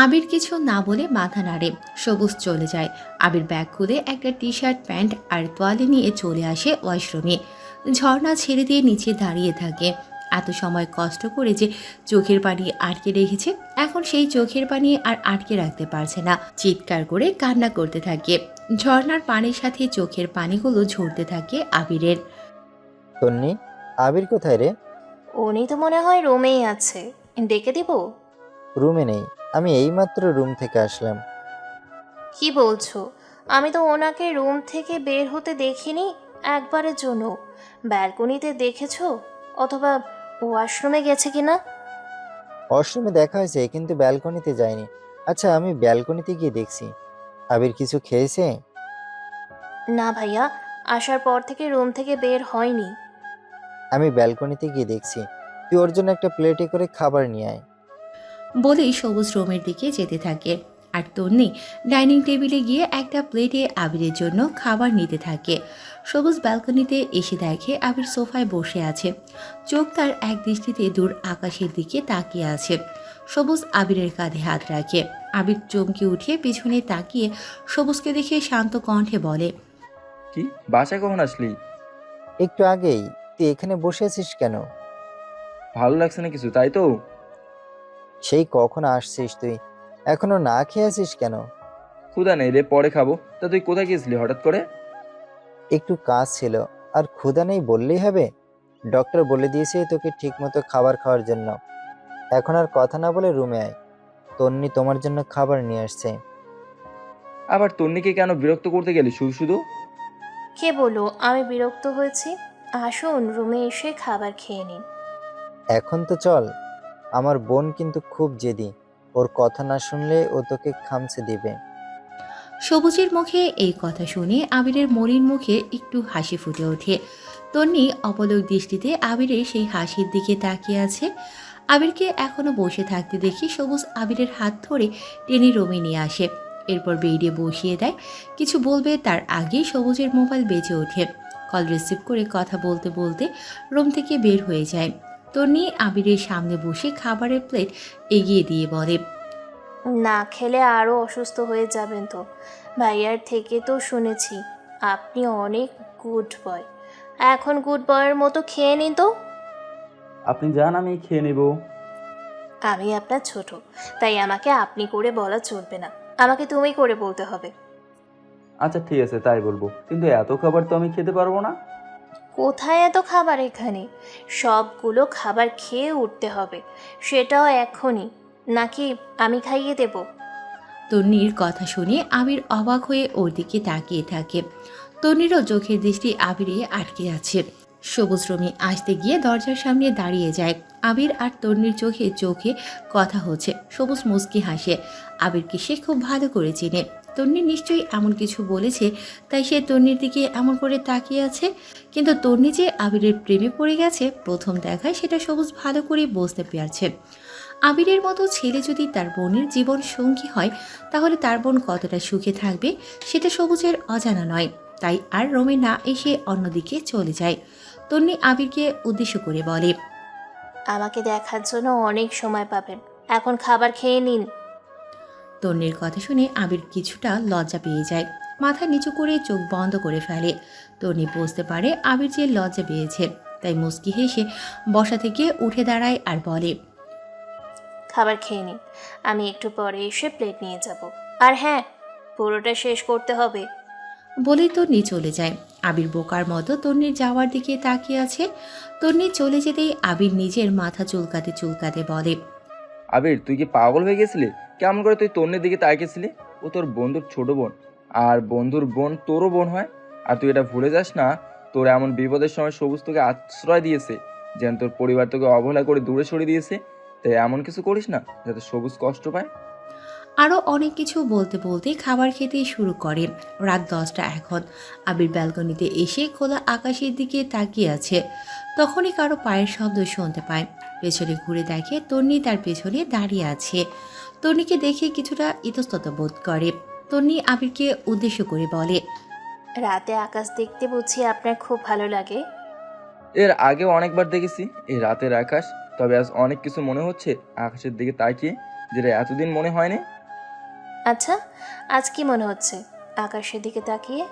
আবির কিছু না বলে মাথা নাড়ে। সবুজ চলে যায়। আবির ব্যাগ খুলে একটা টি শার্ট, প্যান্ট আর তোয়ালে নিয়ে চলে আসে ওয়াশরুমে। ঝর্ণা ছেড়ে দিয়ে নিচে দাঁড়িয়ে থাকে। এত সময় কষ্ট করে যে চোখের পানি আটকে রেখেছে, এখন সেই চোখের পানি আর আটকে রাখতে পারছে না। চিৎকার করে কান্না করতে থাকে। ঝর্ণার পানির সাথে চোখের পানিগুলো ঝরতে থাকে আবিরের। তন্নি, আবির কোথায় রে? উনি তো মনে হয় রুমেই আছে, ডেকে দিব? রুমে নেই, আমি এইমাত্র রুম থেকে আসলাম। কি বলছো? আমি তো ওনাকে রুম থেকে বের হতে দেখিনি একবারের জন্য। ব্যালকনিতে দেখেছো? অথবা ওয়াশরুমে গেছে কিনা? ওয়াশরুমে দেখা হয়েছে কিন্তু ব্যালকনিতে যায়নি। আচ্ছা, আমি ব্যালকনিতে গিয়ে দেখছি। আবির কিছু খেয়েছে? না ভাইয়া, আসার পর থেকে রুম থেকে বের হয়নি। আমি ব্যালকনিতে গিয়ে দেখছি। তুই ওর জন্য একটা প্লেটে করে খাবার নিয়ে আয়। বলেই সবুজ রুমের দিকে যেতে থাকে। আর তন্নি ডাইনিং টেবিলে গিয়ে একটা প্লেটে আবিরের জন্য খাবার নিতে থাকে। সবুজ ব্যালকনিতে এসে দেখে আবির সোফায় বসে আছে। চোখ তার এক দৃষ্টিতে দূর আকাশের দিকে তাকিয়ে আছে। সবুজ আবিরের কাঁধে হাত রাখে। আবির চমকে উঠে পিছনে তাকিয়ে সবুজকে দেখে শান্ত কণ্ঠে বলে, কি, বাসায় কখন আসলি? একটু আগেই। তুই এখানে বসে আছিস কেন? ভালো লাগছে না কিছু, তাই তো? সেই কখন আসছিস তুই? এখনো না খেয়ে আছিস কেন? ক্ষুধা নেই রে, পরে খাবো। তা তুই কোথায় গেছিলি হঠাৎ করে? একটু কাজ ছিল। আর ক্ষুধা নেই বললেই হবে? ডক্টর বলে দিয়েছে তোকে ঠিকমতো খাবার খাওয়ার জন্য। এখন আর কথা না বলে রুমে আয়। তন্নি তোমার জন্য খাবার নিয়ে আসছে। আবার তন্নিকে কেন বিরক্ত করতে গেলি শুধু শুধু? কে বললো আমি বিরক্ত হয়েছি? আসুন রুমে এসে খাবার খেয়ে নিন। এখন তো চল। আমার বোন কিন্তু খুব জেদি। ওর কথা না শুনলে ও তোকে খামচে দিবে। সবুজের মুখে এই কথা শুনে আবিরের মলিন মুখে একটু হাসি ফুটে ওঠে। তন্নি অপলক দৃষ্টিতে আবিরের সেই হাসির দিকে তাকিয়ে আছে। আবিরকে এখনো বসে থাকতে দেখি সবুজ আবিরের হাত ধরে টেনে রুমে নিয়ে আসে। এরপর বেডে বসিয়ে দেয়। কিছু বলবে তার আগেই সবুজের মোবাইল বেজে ওঠে। কল রিসিভ করে কথা বলতে বলতে রুম থেকে বের হয়ে যায়। তন্নি আবিরের সামনে বসে খাবারের প্লেট এগিয়ে দিয়ে বলে, না খেলে আরও অসুস্থ হয়ে যাবেন তো। ভাইয়ার থেকে তো শুনেছি আপনি অনেক গুড বয়। এখন গুড বয়ের মতো খেয়ে নিন তো। আপনি যান, আমি খেয়ে নেব। আমি আপনার ছোট, তাই আমাকে আপনি করে বলা চলবে না, আমাকে তুমি করে বলতে হবে। আচ্ছা ঠিক আছে, তাই বলবো, কিন্তু এত খাবার তো আমি খেতে পারবো না। কোথায় এত খাবার এখানে? সবগুলো খাবার খেয়ে উঠতে হবে, সেটাও এখনই, নাকি আমি খাইয়ে দেব? তন্নির কথা শুনে আবির অবাক হয়ে ওর দিকে তাকিয়ে থাকে। তন্নিরও চোখের দৃষ্টি আবিরে আটকে আছে। সবুজ রুমে আসতে গিয়ে দরজার সামনে দাঁড়িয়ে যায়। আবির আর তন্নির চোখে চোখে কথা হচ্ছে। সবুজ মুচকি হাসে। আবিরকে সে খুব ভালো করে চেনে। তন্নি নিশ্চয়ই এমন কিছু বলেছে, তাই সে তন্নির দিকে এমন করে তাকিয়ে আছে। কিন্তু তন্নি যে আবিরের প্রেমে পড়ে গেছে প্রথম দেখায়, সেটা সবুজ ভালো করে বুঝতে পারছে। আবিরের মতো ছেলে যদি তার বোনের জীবন সঙ্গী হয়, তাহলে তার বোন কতটা সুখে থাকবে সেটা সবুজের অজানা নয়। তাই আর রুমে না এসে অন্যদিকে চলে যায়। তন্নি আবিরকে উদ্দেশ্য করে বলে, আমাকে দেখার জন্য অনেক সময় পাবেন, এখন খাবার খেয়ে নিন। তন্নির কথা শুনে আবির কিছুটা লজ্জা পেয়ে যায়। মাথা নিচু করে চোখ বন্ধ করে ফেলে। তন্নি বুঝতে পারে আবির যে লজ্জা পেয়েছে, তাই মুচকি হেসে বসা থেকে উঠে দাঁড়ায় আর বলে, খাবার খেয়ে নিন, আমি একটু পরে এসে প্লেট নিয়ে যাব। আর হ্যাঁ, পুরোটা শেষ করতে হবে। বলেই তন্নি চলে যায়। আবির বোকার মতো তন্নির যাওয়ার দিকে তাকিয়ে আছে। তন্নি চলে যেতেই আবির নিজের মাথা চুলকাতে চুলকাতে বলে, আবির, তুই কি পাগল হয়ে গেছিলি? কেমন করে তুই তন্নির দিকে তাকিয়েছিলি? ও তোর বন্ধুর ছোট বোন, আর বন্ধুর বোন তোরও বোন হয়। আর তুই এটা ভুলে যাস না, তোর এমন বিপদের সময় সবুজ তোকে আশ্রয় দিয়েছে, যেন তোর পরিবার তোকে অবহেলা করে দূরে সরিয়ে দিয়েছে। তাই এমন কিছু করিস না যাতে সবুজ কষ্ট পায়। আরও অনেক কিছু বলতে বলতে খাবার খেতে শুরু করে। রাত 10টা এখন। আবির ব্যালকনিতে এসে খোলা আকাশের দিকে তাকিয়ে আছে। তখনই কারো পায়ের শব্দ শুনতে পায়। পেছনে ঘুরে দেখে তন্নি তার পেছনে দাঁড়িয়ে আছে। তন্নিকে দেখে কিছুটা ইতস্তত বোধ করে। তন্নি আবিরকে উদ্দেশ্য করে বলে, রাতে আকাশ দেখতে বুঝি আপনার খুব ভালো লাগে? এর আগেও অনেকবার দেখেছি এই রাতের আকাশ, তবে আজ অনেক কিছু মনে হচ্ছে আকাশের দিকে তাকিয়ে, যেটা এতদিন মনে হয়নি। আচ্ছা, আজ কি মনে হচ্ছে আকাশের দিকে তাকিয়ে?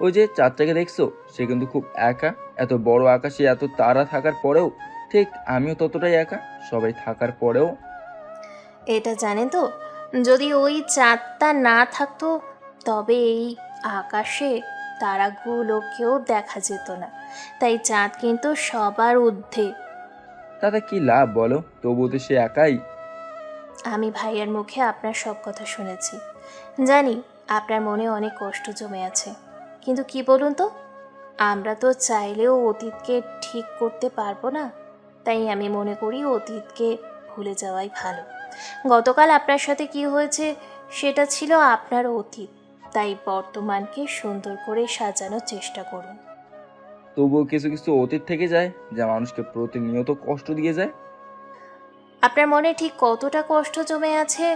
ওই যে চাঁদটাকে দেখছো, সে কিন্তু খুব একা। এত বড় আকাশে এত তারা থাকার পরেও ঠিক আমিও ততটাই একা, সবাই থাকার পরেও। এটা জানেন তো, যদি ওই চাঁদটা না থাকতো তবে এই আকাশে তারাগুলোকেও দেখা যেত না। তাই চাঁদ কিন্তু সবার ঊর্ধ্বে। তাতে কি লাভ বলো, তবুও তো সে একাই। আমি ভাইয়ার মুখে আপনার সব কথা শুনেছি। জানি আপনার মনে অনেক কষ্ট জমে আছে, কিন্তু কি বলুন তো, আমরা তো চাইলেও অতীতকে ঠিক করতে পারবো না। তাই আমি মনে করি অতীতকে ভুলে যাওয়াই ভালো। গতকাল আপনার সাথে কি হয়েছে সেটা ছিল আপনার অতীত, তাই বর্তমানকে সুন্দর করে সাজানোর চেষ্টা করুন। তবুও কিছু কিছু অতীত থেকে যায় যা মানুষকে প্রতিনিয়ত কষ্ট দিয়ে যায়। আপনার মনে ঠিক কতটা কষ্ট জমে আছে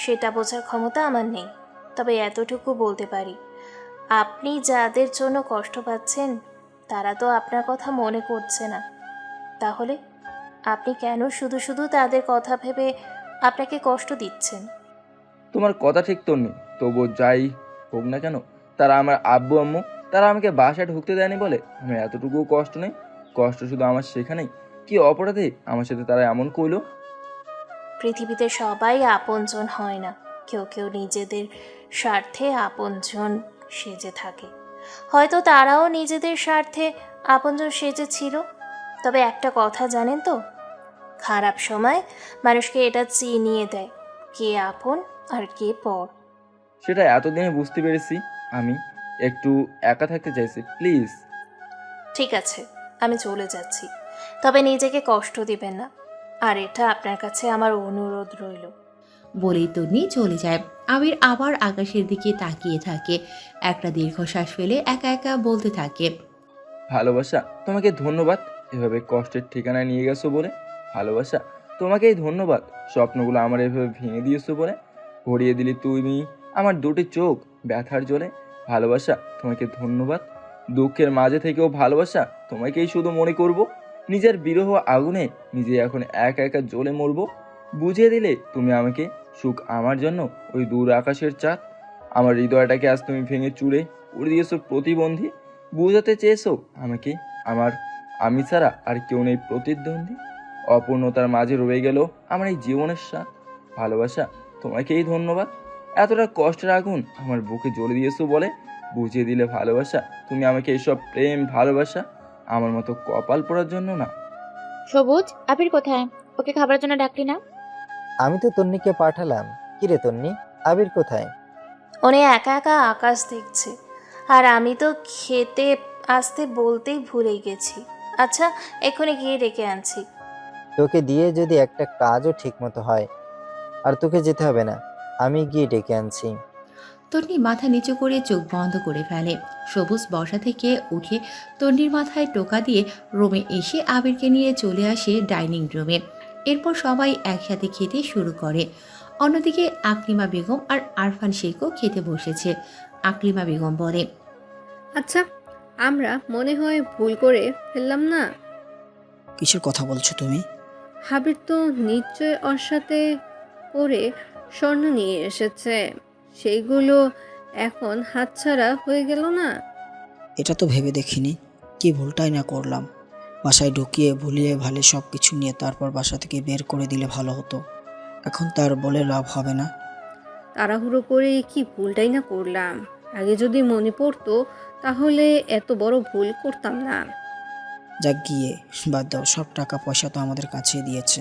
সেটা বোঝার ক্ষমতা আমার নেই, তবে এতটুকু বলতে পারি, আপনি যাদের জন্য কষ্ট পাচ্ছেন তারা তো আপনার কথা মনে করছে না। তাহলে আপনি কেন শুধু শুধু তাদের কথা ভেবে আপনাকে কষ্ট দিচ্ছেন? তোমার কথা ঠিক তো নেই, তবুও যাই হোক না কেন, তারা আমার আব্বু আম্মু, তারা আমাকে বাসায় ঢুকতে দেয়নি বলে আমার এতটুকুও কষ্ট নেই। কষ্ট শুধু আমার সেখানেই, কি অপরাধে আমার সাথে তারা এমন করলো। পৃথিবীতে সবাই আপনজন হয় না, কেউ কেউ নিজেদের স্বার্থে আপনজন সেজে থাকে। হয়তো তারাও নিজেদের স্বার্থে আপনজন সেজেছিল। তবে একটা কথা জানেন তো, খারাপ সময় মানুষকে এটা চিনিয়ে দেয় কে আপন আর কে পর। সেটা এতদিনে বুঝতে পেরেছি। আমি একটু একা থাকতে চাইছি, প্লিজ। ঠিক আছে, আমি চলে যাচ্ছি, তবে নিজেকে কষ্ট দিবেন না, আর এটা আপনার কাছে আমার অনুরোধ রইল। বলেই তন্নি চলে যায়। আবির আবার আকাশের দিকে তাকিয়ে থাকে। একটা দীর্ঘশ্বাস ফেলে একা একা বলতে থাকে, ভালোবাসা, তোমাকে ধন্যবাদ এভাবে কষ্টের ঠিকানায় নিয়ে গেছো বলে। ভালোবাসা, তোমাকেই ধন্যবাদ স্বপ্নগুলো আমার এভাবে ভেঙে দিয়েছো বলে। ভরিয়ে দিলি তুমি আমার দুটি চোখ ব্যথার জলে। ভালোবাসা, তোমাকে ধন্যবাদ। দুঃখের মাঝে থেকেও ভালোবাসা, তোমাকেই শুধু মনে করব। নিজের বিরহ আগুনে নিজে এখন একা একা জ্বলে মরবো। বুঝিয়ে দিলে তুমি আমাকে সুখ আমার জন্য ওই দূর আকাশের চাঁদ। আমার হৃদয়টাকে আজ তুমি ভেঙে চুড়ে উড়ে দিয়েছো প্রতিবন্ধী। বুঝাতে চেয়েছো আমাকে আমার আমি ছাড়া আর কেউ নেই প্রতিদ্বন্দ্বী। অপূর্ণতার মাঝে রয়ে গেল আমার এই জীবনের স্বাদ। ভালোবাসা, তোমাকেই ধন্যবাদ। এতটা কষ্টের আগুন আমার বুকে জ্বলে দিয়েছো বলে। বুঝিয়ে দিলে ভালোবাসা, তুমি আমাকে এইসব প্রেম ভালোবাসা আমার মতো কপাল পড়ার জন্য না। সবুজ, আবির কোথায়? ওকে খাবারের জন্য ডাকলি না? আমি তো তন্নিকে পাঠালাম। কিরে তন্নি, আবির কোথায়? উনি একা একা আকাশ দেখছে, আর আমি তো খেতে আসতে বলতেই ভুলে গেছি। আচ্ছা, এক্ষুনি গিয়ে ডেকে আনছি। তোকে দিয়ে যদি একটা কাজও ঠিক মতো হয়, আর তোকে যেতে হবে না, আমি গিয়ে ডেকে আনছি। তন্নি মাথা নিচু করে চোখ বন্ধ করে ফেলে। সবুজ বসা থেকে উঠে তন্নির মাথায় টোকা দিয়ে রুমে এসে আবিরকে নিয়ে চলে আসে ডাইনিং রুমে। এরপর সবাই একসাথে খেতে শুরু করে। অন্যদিকে আকলিমা বেগম আর আরফান শেখও খেতে বসেছে। আকলিমা বেগম বলে, আচ্ছা, আমরা মনে হয় ভুল করে ফেললাম না? কিসের কথা বলছো তুমি? হাবির তো নিশ্চয় ওর সাথে করে স্বর্ণ নিয়ে এসেছে, সেইগুলো এখন হাতছাড়া হয়ে গেল না? এটা তো ভেবে দেখিনি, কি ভুলটাই না করলাম। বাসায় ঢুকিয়ে ভুলিয়ে ভালে সব কিছু নিয়ে তারপর বাসা থেকে বের করে দিলে ভালো হতো। এখন তার বলে লাভ হবে না। তাড়াহুড়ো করে কি ভুলটাই না করলাম, আগে যদি মনে পড়তো তাহলে এত বড় ভুল করতাম না। যাক গিয়ে বাদ দাও, সব টাকা পয়সা তো আমাদের কাছে দিয়েছে।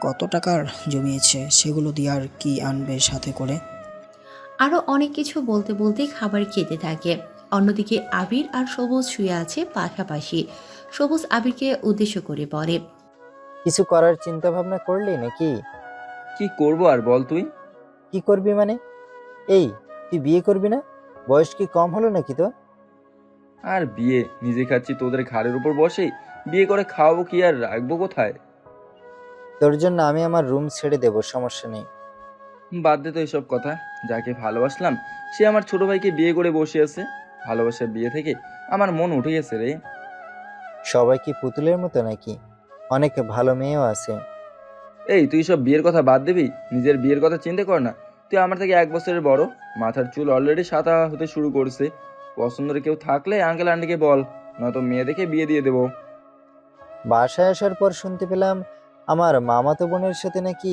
কত টাকার জমিয়েছে, সেগুলো দিয়ে আর কি আনবে সাথে করে? আরও অনেক কিছু বলতে বলতে খাবার খেতে থাকে। অন্যদিকে আবির আর সবুজ শুয়ে আছে পাশাপাশি। সবুজ আবিরকে উদ্দেশ্য করে বলে, কিছু করার চিন্তা ভাবনা করলি নাকি? কি করব আর বল তুই? কি করবি মানে? এই, তুই বিয়ে করবি না? বয়স কি কম হলো নাকি তো? আর বিয়ে নিজে খাচ্ছি তোদের ঘাড়ের উপর বসে, বিয়ে করে খাওয়াবো কি আর রাখবো কোথায়? তোর জন্য আমি আমার রুম ছেড়ে দেব, সমস্যা নেই। বাদ দে তো এসব কথা। যাকে ভালোবাসলাম সে আমার ছোট ভাইকে বিয়ে করে বসে আছে। ভালোবাসার বিয়ে থেকে আমার মন উঠে গেছে রে। সবাই কি পুতুলের মতো নাকি? অনেক ভালো মেয়েও আছে। এই তুই সব বিয়ের কথা বাদ দিবি, নিজের বিয়ের কথা চিন্তা কর না। তুই আমার থেকে 1 বছরের বড়, মাথার চুল অলরেডি সাদা হতে শুরু করছে। পছন্দের কেউ থাকলে আঙ্কেল আন্টিকে বল, নয়তো মেয়ে দেখে বিয়ে দিয়ে দেবো। বাসায় আসার পর শুনতে পেলাম আমার মামাতো বোনের সাথে নাকি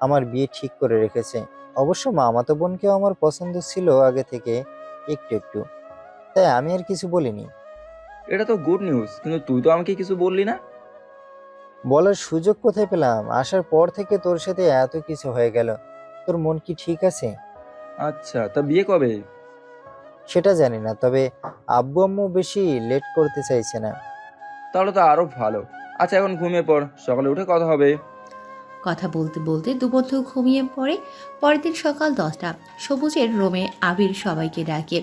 আমার বিয়ে ঠিক করে রেখেছে। অবশ্য মামাতো বোনকেও আমার পছন্দ ছিল আগে থেকে, একটু একটু, তাই আমি আর কিছু বলিনি। এটা তো গুড নিউজ, কিন্তু তুই তো আমাকে কিছু বললি না। বলার সুযোগ কোথায় পেলাম? আসার পর থেকে তোর সাথে এত কিছু হয়ে গেল। তোর মন কি ঠিক আছে? আচ্ছা, তা বিয়ে কবে? সেটা জানি না, তবে আব্বু আম্মু বেশি লেট করতে চাইছে না। তাহলে তো আরো ভালো। আচ্ছা এখন ঘুমিয়ে পড়, সকালে উঠে কথা হবে। কথা বলতে বলতে দুবন্ধু ঘুমিয়ে পড়ে। পরের দিন সকাল 10টা। সবুজের রুমে আবির সবাইকে ডাকে।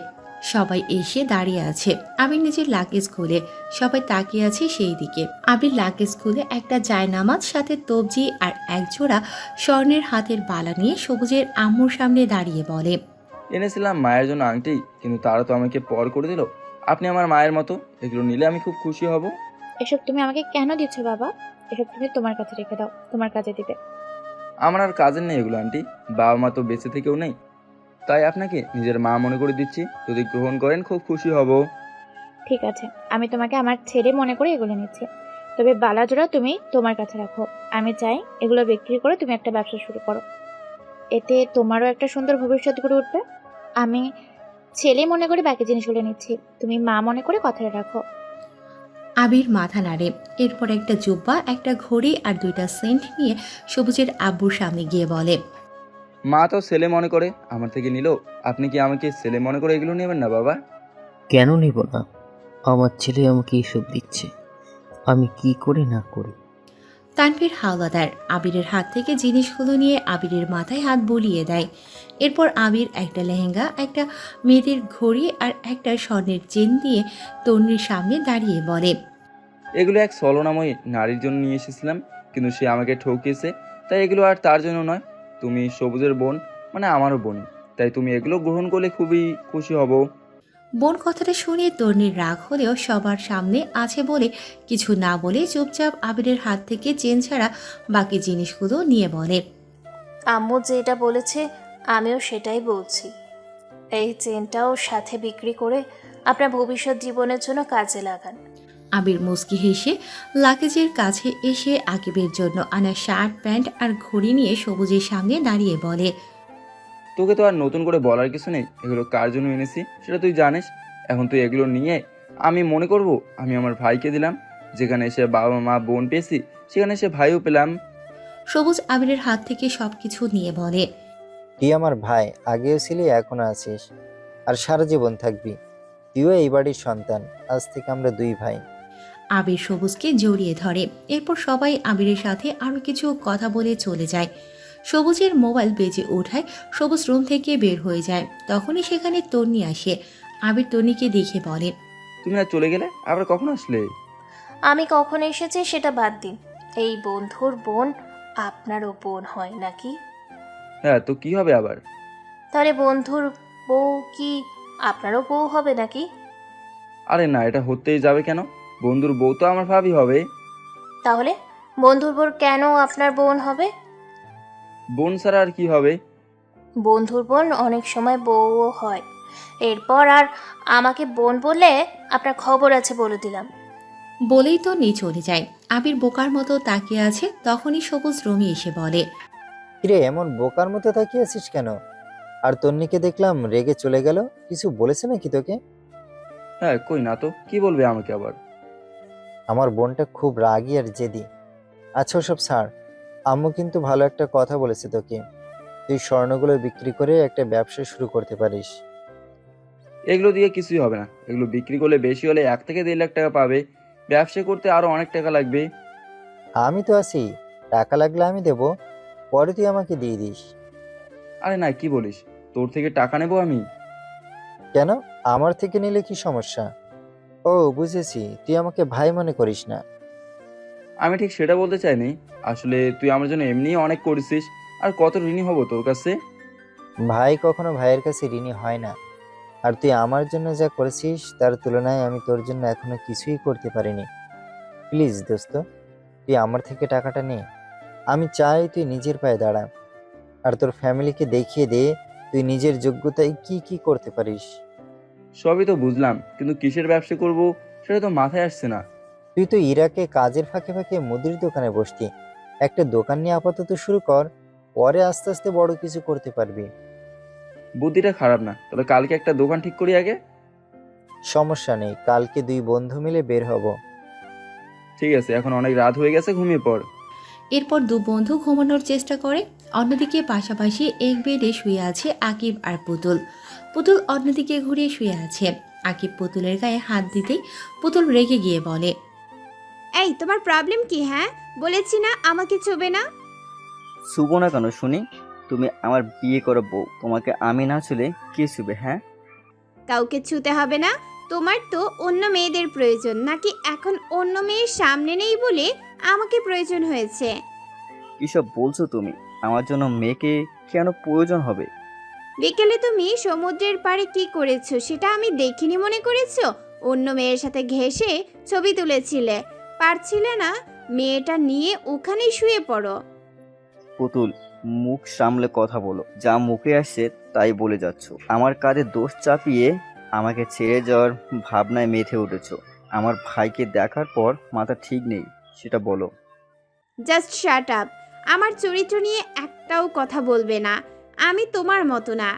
সবাই এসে দাঁড়িয়ে আছে। আবির নিজের লাগেজ খুলে, সবাই তাকিয়ে আছে সেই দিকে। আবির লাগেজ খুলে একটা জায়নামাজ, সাথে তবজি আর একজোড়া স্বর্ণের হাতের বালা নিয়ে সবুজের আম্মুর সামনে দাঁড়িয়ে বলে, এনেছিলাম মায়ের জন্য আংটি, কিন্তু তারা তো আমাকে পর করে দিল। আপনি আমার মায়ের মতো, এগুলো নিলে আমি খুব খুশি হব। এসব তুমি আমাকে কেন দিচ্ছ বাবা? এসব তুমি তোমার কাছে রেখে দাও, তোমার কাজে দিবে। আমার আর কাজের নেই এগুলো আন্টি, বাবা মা তো বেঁচে থেকেও নেই, তাই আপনাকে নিজের মা মনে করে দিচ্ছি। যদি গ্রহণ করেন খুব খুশি হব। ঠিক আছে, আমি তোমাকে আমার ছেলে মনে করে এগুলো নিচ্ছি। তবে বালাজোড়া তুমি তোমার কাছে রাখো। আমি চাই এগুলো বিক্রি করে তুমি একটা ব্যবসা শুরু করো। এতে তোমারও একটা সুন্দর ভবিষ্যৎ গড়ে উঠবে। আমি ছেলে মনে করে বাকি জিনিসগুলো নিচ্ছি, তুমি মা মনে করে কথাটা রাখো। আবির মাথা নাড়ে। এরপর একটা জুব্বা, একটা ঘড়ি আর 2টা সেন্ট নিয়ে সবুজের আব্বুর সামনে গিয়ে বলে, মা তো ছেলে মনে করে আমার থেকে নিল, আপনি কি আমাকে ছেলে মনে করে এগুলো নেবেন না বাবা? কেন নেব না? আমার ছেলে আমাকে এসব দিচ্ছে, আমি কি করে না করি? তানভীর হাওলাদার আবিরের হাত থেকে জিনিসগুলো নিয়ে আবিরের মাথায় হাত বুলিয়ে দেয়। এরপর আবির একটা লেহেঙ্গা, একটা মেয়েদের ঘড়ি আর একটা স্বর্ণের চেন দিয়ে তন্নির সামনে দাঁড়িয়ে বলে, এগুলো এক ছলনাময়ী নারীর জন্য নিয়ে এসেছিলাম, কিন্তু সে আমাকে ঠকিয়েছে, তাই এগুলো আর তার জন্য নয়। তুমি সবুজের বোন, মানে আমারও বোন, তাই তুমি এগুলো গ্রহণ করলে খুবই খুশি হব। বোন কথাটা শুনে তন্নির রাগ হলেও সবার সামনে আছে বলে কিছু না বলে চুপচাপ আবিরের হাত থেকে চেন ছাড়া বাকি জিনিসগুলো নিয়ে বলে, আম্মু যেটা বলেছে আমিও সেটাই বলছি। এই চেনটাও সাথে বিক্রি করে আপনার ভবিষ্যৎ জীবনের জন্য কাজে লাগান। আবির মুচকি হেসে লাগেজের কাছে এসে আকিবের জন্য আনা শার্ট, প্যান্ট আর ঘড়ি নিয়ে সবুজের সামনে দাঁড়িয়ে বলে, তোকে তো আর নতুন করে বলার কিছু নেই, এগুলো কার জন্য এনেছি সেটা তুই জানিস। এখন তুই এগুলো নিয়ে আমি মনে করব আমি আমার ভাইকে দিলাম। যেখানে এসে বাবা মা বোন পেয়েছি, সেখানে এসে ভাইও পেলাম। সবুজ আবিরের হাত থেকে সবকিছু নিয়ে বলে, তুই আমার ভাই, আগেও ছিলি, এখনো আছিস, আর সারা জীবন থাকবি। তুইও এই বাড়ির সন্তান, আজ থেকে আমরা দুই ভাই। আবির সবুজকে জড়িয়ে ধরে। এরপর সবাই আবিরের সাথে আরো কিছু কথা বলে চলে যায়। সবুজের মোবাইল বেজে ওঠায় সবুজ রুম থেকে বের হয়ে যায়। তখনই সেখানে তন্নি আসে। আবির তন্নিকে দেখে বলে, তুমি আর চলে গেলে, আবার কখন আসলে? আমি কখন এসেছি সেটা বাদ দিন, এই বন্ধুর বোন আপনারও বোন হয় নাকি? হ্যাঁ, তো কি হবে আবার? তাহলে বন্ধুর বউ কি আপনারও বউ হবে নাকি? আরে না, এটা হতেই যাবে কেন? বন্ধুর বউ তো আমার ভাবি হবে। তাহলে বন্ধুর বোন কেন আপনার বোন হবে? বোন ছাড়া আর কি হবে? বন্ধুর বোন অনেক সময় বউও হয়। এরপর আর আমাকে বোন বললে আপনার খবর আছে বলে দিলাম। বলেই তন্নি চলে যায়। আবির বোকার মতো তাকিয়ে আছে। তখনই সবুজ রুমে এসে বলে, কিরে, এমন বোকার মতো তাকিয়ে আছিস কেন? আর তন্নিকে দেখলাম রেগে চলে গেল, কিছু বলেছে নাকি তোকে? হ্যাঁ, কই না তো, কি বলবে আমাকে আবার? আমার বোনটা খুব রাগী আর জেদি। আচ্ছা ওসব ছাড়, আম্মু কিন্তু ভালো একটা কথা বলেছে তোকে। তুই স্বর্ণগুলো বিক্রি করে একটা ব্যবসা শুরু করতে পারিস। এগুলো দিয়ে কিছুই হবে না। এগুলো বিক্রি করলে বেশি হলে 1 থেকে 1.5 লাখ টাকা পাবে। ব্যবসা করতে আরও অনেক টাকা লাগবে। আমি তো আছি, টাকা লাগলে আমি দেবো, পরে তুই আমাকে দিয়ে দিস। আরে না, কি বলিস? তোর থেকে টাকা নেবো আমি? কেন? আমার থেকে নিলে কি সমস্যা? ও বুঝেছি, তুই আমাকে ভাই মনে করিস না। আমি ঠিক সেটা বলতে চাইনি। আসলে তুই আমার জন্য এমনিই অনেক করেছিস, আর কত ঋণী হব তোর কাছে। ভাই কখনো ভাইয়ের কাছে ঋণী হয় না। আর তুই আমার জন্য যা করেছিস তার তুলনায় আমি তোর জন্য এখনো কিছুই করতে পারিনি। প্লিজ দোস্ত, তুই আমার থেকে টাকাটা নে। আমি চাই তুই নিজের পায়ে দাঁড়া, আর তোর ফ্যামিলিকে দেখিয়ে দে তুই নিজের যোগ্যতায় কি কি করতে পারিস। সবই তো বুঝলাম, কিন্তু কিসের ব্যবসা করব সেটা তো মাথায় আসছে না। তুই তো ইরাকে কাজের ফাঁকে ফাঁকে মুদির দোকানে বসতি, একটা দোকান নিয়ে আপাতত শুরু কর, পরে আস্তে আস্তে বড় কিছু করতে পারবি। বুদ্ধিটা খারাপ না, তবে কালকে একটা দোকান ঠিক করি আগে। সমস্যা নেই, কালকে দুই বন্ধু মিলে বের হব। ঠিক আছে, এখন অনেক রাত হয়ে গেছে, ঘুমিয়ে পড়। এরপর দু বন্ধু ঘুমানোর চেষ্টা করে। অন্যদিকে পাশাপাশি এক বেডে শুয়ে আছে আকিব আর পুতুল। পুতুল অন্যদিকে ঘুরিয়ে শুয়ে আছে। আকিব পুতুলের গায়ে হাত দিতেই পুতুল রেগে গিয়ে বলে, এই তোমার প্রবলেম কি? হ্যাঁ, বলেছি না আমাকে ছোবে না। শুভ না কেন শুনি? তুমি আমার বিয়ে করা বউ, তোমাকে আমি না ছুলে কে ছুবে? হ্যাঁ, কাউকে ছুতে হবে না। তোমার তো অন্য মেয়েদের প্রয়োজন, নাকি এখন অন্য মেয়ের সামনে নেই বলে আমাকে প্রয়োজন হয়েছে? কিসব বলছো তুমি? আমার জন্য মেয়েকে কেন প্রয়োজন হবে? বিকেলে তুমি সমুদ্রের পাড়ে কি করেছো সেটা আমি দেখিনি মনে করেছো? অন্য মেয়ের সাথে ঘেঁষে ছবি তুলেছিলে, পারছিলে না? মেয়েটা নিয়ে ওখানেই শুয়ে পড়ো। পুতুল, মুখ সামলে কথা বলো। যা মুখে আসছে তাই বলে যাচ্ছ। আমার কাঁধে দোষ চাপিয়ে আমাকে ছেড়ে যাওয়ার ভাবনায় মেতে উঠেছো। আমার ভাইকে দেখার পর মাথা ঠিক নেই, সেটা বলো। Just shut up. আমার চরিত্র নিয়ে একটাও কথা বলবে না। আমি তোমার মতো না।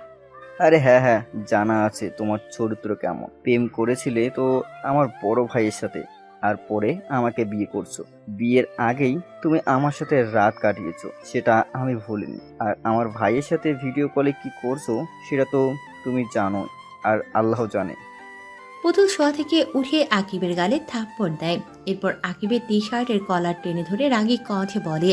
আরে হ্যাঁ হ্যাঁ, জানা আছে তোমার চরিত্র কেমন। প্রেম করেছিলে তো আমার বড় ভাইয়ের সাথে, আর পরে আমাকে বিয়ে করছো। বিয়ের আগেই তুমি আমার সাথে রাত কাটিয়েছো, সেটা আমি ভুলিনি। আর আমার ভাইয়ের সাথে ভিডিও কলে কি করছো সেটা তো তুমি জানো, আর আল্লাহ জানে। পুতুল শোয়া থেকে উঠে আকিবের গালে থাপ্পড় দেয়। এরপর আকিবের টি শার্টের কলার টেনে ধরে রাগী কণ্ঠে বলে,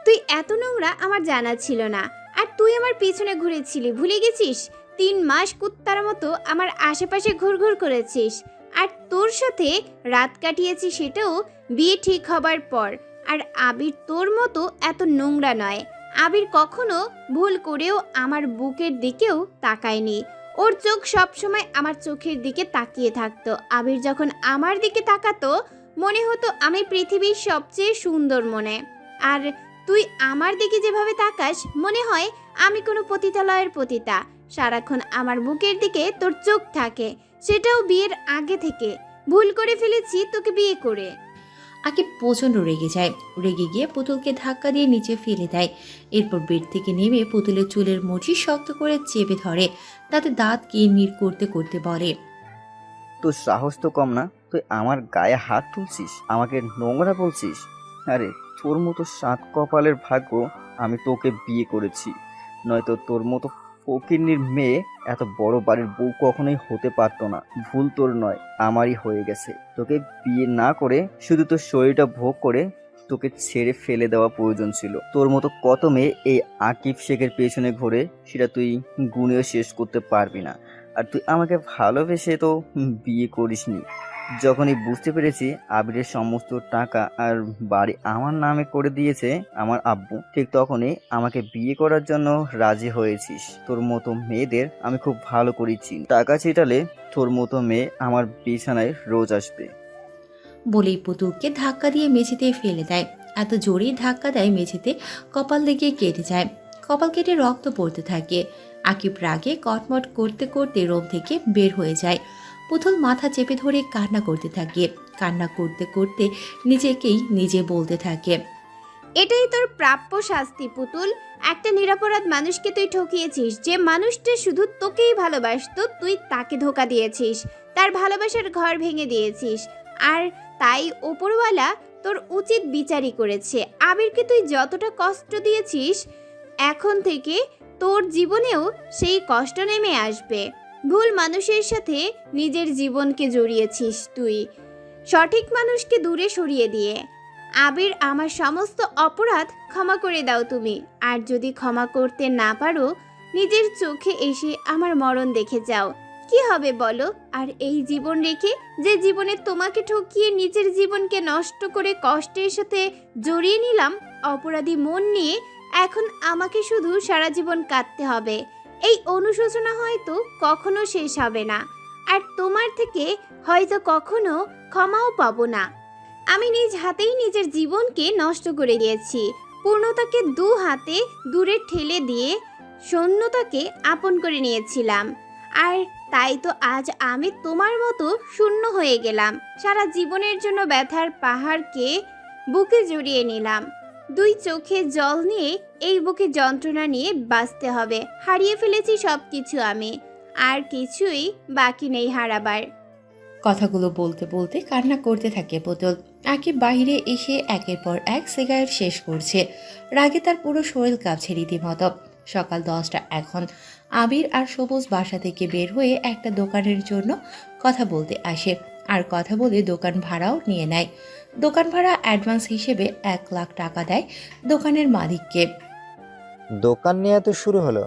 তুই এত নোংরা আমার জানা ছিল না। আর তুই আমার পিছনে ঘুরেছিলি, ভুলে গেছিস? 3 মাস কুত্তার মতো আমার আশেপাশে ঘুরঘুর করেছিস। আর তোর সাথে রাত কাটিয়েছি, সেটাও বিয়ে ঠিক হবার পর। আর আবির তোর মতো এত নোংরা নয়। আবির কখনো ভুল করেও আমার বুকের দিকেও তাকায়নি। ওর চোখ সবসময় আমার চোখের দিকে তাকিয়ে থাকতো। আবির যখন আমার দিকে তাকাতো মনে হতো আমি পৃথিবীর সবচেয়ে সুন্দর মনে। আর তুই আমার দিকে যেভাবে তাকাস মনে হয় আমি কোনো পতিতালয়ের পতিতা। সারাক্ষণ আমার বুকের দিকে তোর চোখ থাকে, সেটাও বিয়ের আগে থেকে। ভুল করে ফেলেছি তোকে বিয়ে করে। আকিব প্রচণ্ড রেগে যায়। রেগে গিয়ে পুতুলকে ধাক্কা দিয়ে নিচে ফেলে দেয়। এরপর বেড থেকে নেমে পুতুলের চুলের মুঠি শক্ত করে চেপে ধরে, তাতে দাঁত কিরমির করতে করতে বলে, তোর সাহস তো কম না, তুই আমার গায়ে হাত তুলছিস, আমাকে নোংরা বলছিস? আরে তোর মতো 7 কপালের ভাগ্য আমি তোকে বিয়ে করেছি, নয়তো তোর মতো ফকিন্নির মেয়ে এত বড় বাড়ির বউ কখনোই হতে পারতো না। ভুল তোর নয়, আমারই হয়ে গেছে। তোকে বিয়ে না করে শুধু তোর শরীরটা ভোগ করে তোকে ছেড়ে ফেলে দেওয়া প্রয়োজন ছিল। তোর মতো কত মেয়ে এই আকিব শেখের পেছনে ঘোরে, সেটা তুই গুণেও শেষ করতে পারবি না। আর তুই আমাকে ভালোবেসে তো বিয়ে করিসনি। যখনই বুঝতে পেরেছি আবিরের সমস্ত টাকা আর বাড়ি আমার নামে করে দিয়েছে আমার আব্বু, ঠিক তখনই আমাকে বিয়ে করার জন্য রাজি হয়েছিস। তোর মতো মেয়েদের আমি খুব ভালো করেই চিনি। টাকা ছিটালে তোর মতো মেয়ে আমার বিছানায় রোজ আসবে। বলেই পুতুলকে ধাক্কা দিয়ে মেঝেতে ফেলে দেয়। এত জোরেই ধাক্কা দেয় মেঝেতে কপাল লেগে কেটে যায়। কপাল কেটে রক্ত পড়তে থাকে। আকিব রাগে কটমট করতে করতে রুম থেকে বের হয়ে যায়। পুতুল মাথা চেপে ধরে কান্না করতে থাকে। কান্না করতে করতে নিজেকেই নিজে বলতে থাকে, এটাই তোর প্রাপ্য শাস্তি পুতুল। একটা নিরপরাধ মানুষকে তুই ঠকিয়েছিস। যে মানুষটা শুধু তোকেই ভালোবাসতো তুই তাকে ধোকা দিয়েছিস, তার ভালোবাসার ঘর ভেঙে দিয়েছিস। আর তাই ওপরওয়ালা তোর উচিত বিচারই করেছে। আবিরকে তুই যতটা কষ্ট দিয়েছিস এখন থেকে তোর জীবনেও সেই কষ্ট নেমে আসবে। ভুল মানুষের সাথে নিজের জীবনকে জড়িয়েছিস তুই, সঠিক মানুষকে দূরে সরিয়ে দিয়ে। আবির, আমার সমস্ত অপরাধ ক্ষমা করে দাও তুমি। আর যদি ক্ষমা করতে না পারো, নিজের চোখে এসে আমার মরণ দেখে যাও। কি হবে বলো? আর এই জীবন রেখে, যে জীবনে তোমাকে ঠকিয়ে নিজের জীবনকে নষ্ট করে কষ্টের সাথে জড়িয়ে নিলাম, অপরাধী মন নিয়ে এখন আমাকে শুধু সারা জীবন কাঁদতে হবে। এই অনুশোচনা হয়তো কখনো শেষ হবে না, আর তোমার থেকে হয়তো কখনো ক্ষমাও পাবো না। আমি নিজ হাতেই নিজের জীবনকে নষ্ট করে দিয়েছি, পূর্ণতাকে দু হাতে দূরে ঠেলে দিয়ে শূন্যতাকে আপন করে নিয়েছিলাম। আর তাই তো আজ আমি তোমার মতো শূন্য হয়ে গেলাম। সারা জীবনের জন্য ব্যথার পাহাড়কে বুকে জড়িয়ে নিলাম। দুই চোখে জল নিয়ে এই বুকে যন্ত্রণা নিয়ে বাঁচতে হবে। হারিয়ে ফেলেছি সব কিছু আমি, আর কিছুই বাকি নেই হারাবার। কথাগুলো বলতে বলতে কান্না করতে থাকে পুতুল। আকিব বাইরে এসে একের পর এক সিগারেট শেষ করছে। রাগে তার পুরো শরীর কাঁপছে রীতিমতো। সকাল 10টা এখন। আবির আর সবুজ বাসা থেকে বের হয়ে একটা দোকানের জন্য কথা বলতে আসে, আর কথা বলে দোকান ভাড়াও নিয়ে নেয়। দোকান ভাড়া অ্যাডভান্স হিসেবে 1 লাখ টাকা দেয় দোকানের মালিককে। দোকান নিয়ে তো শুরু হলো,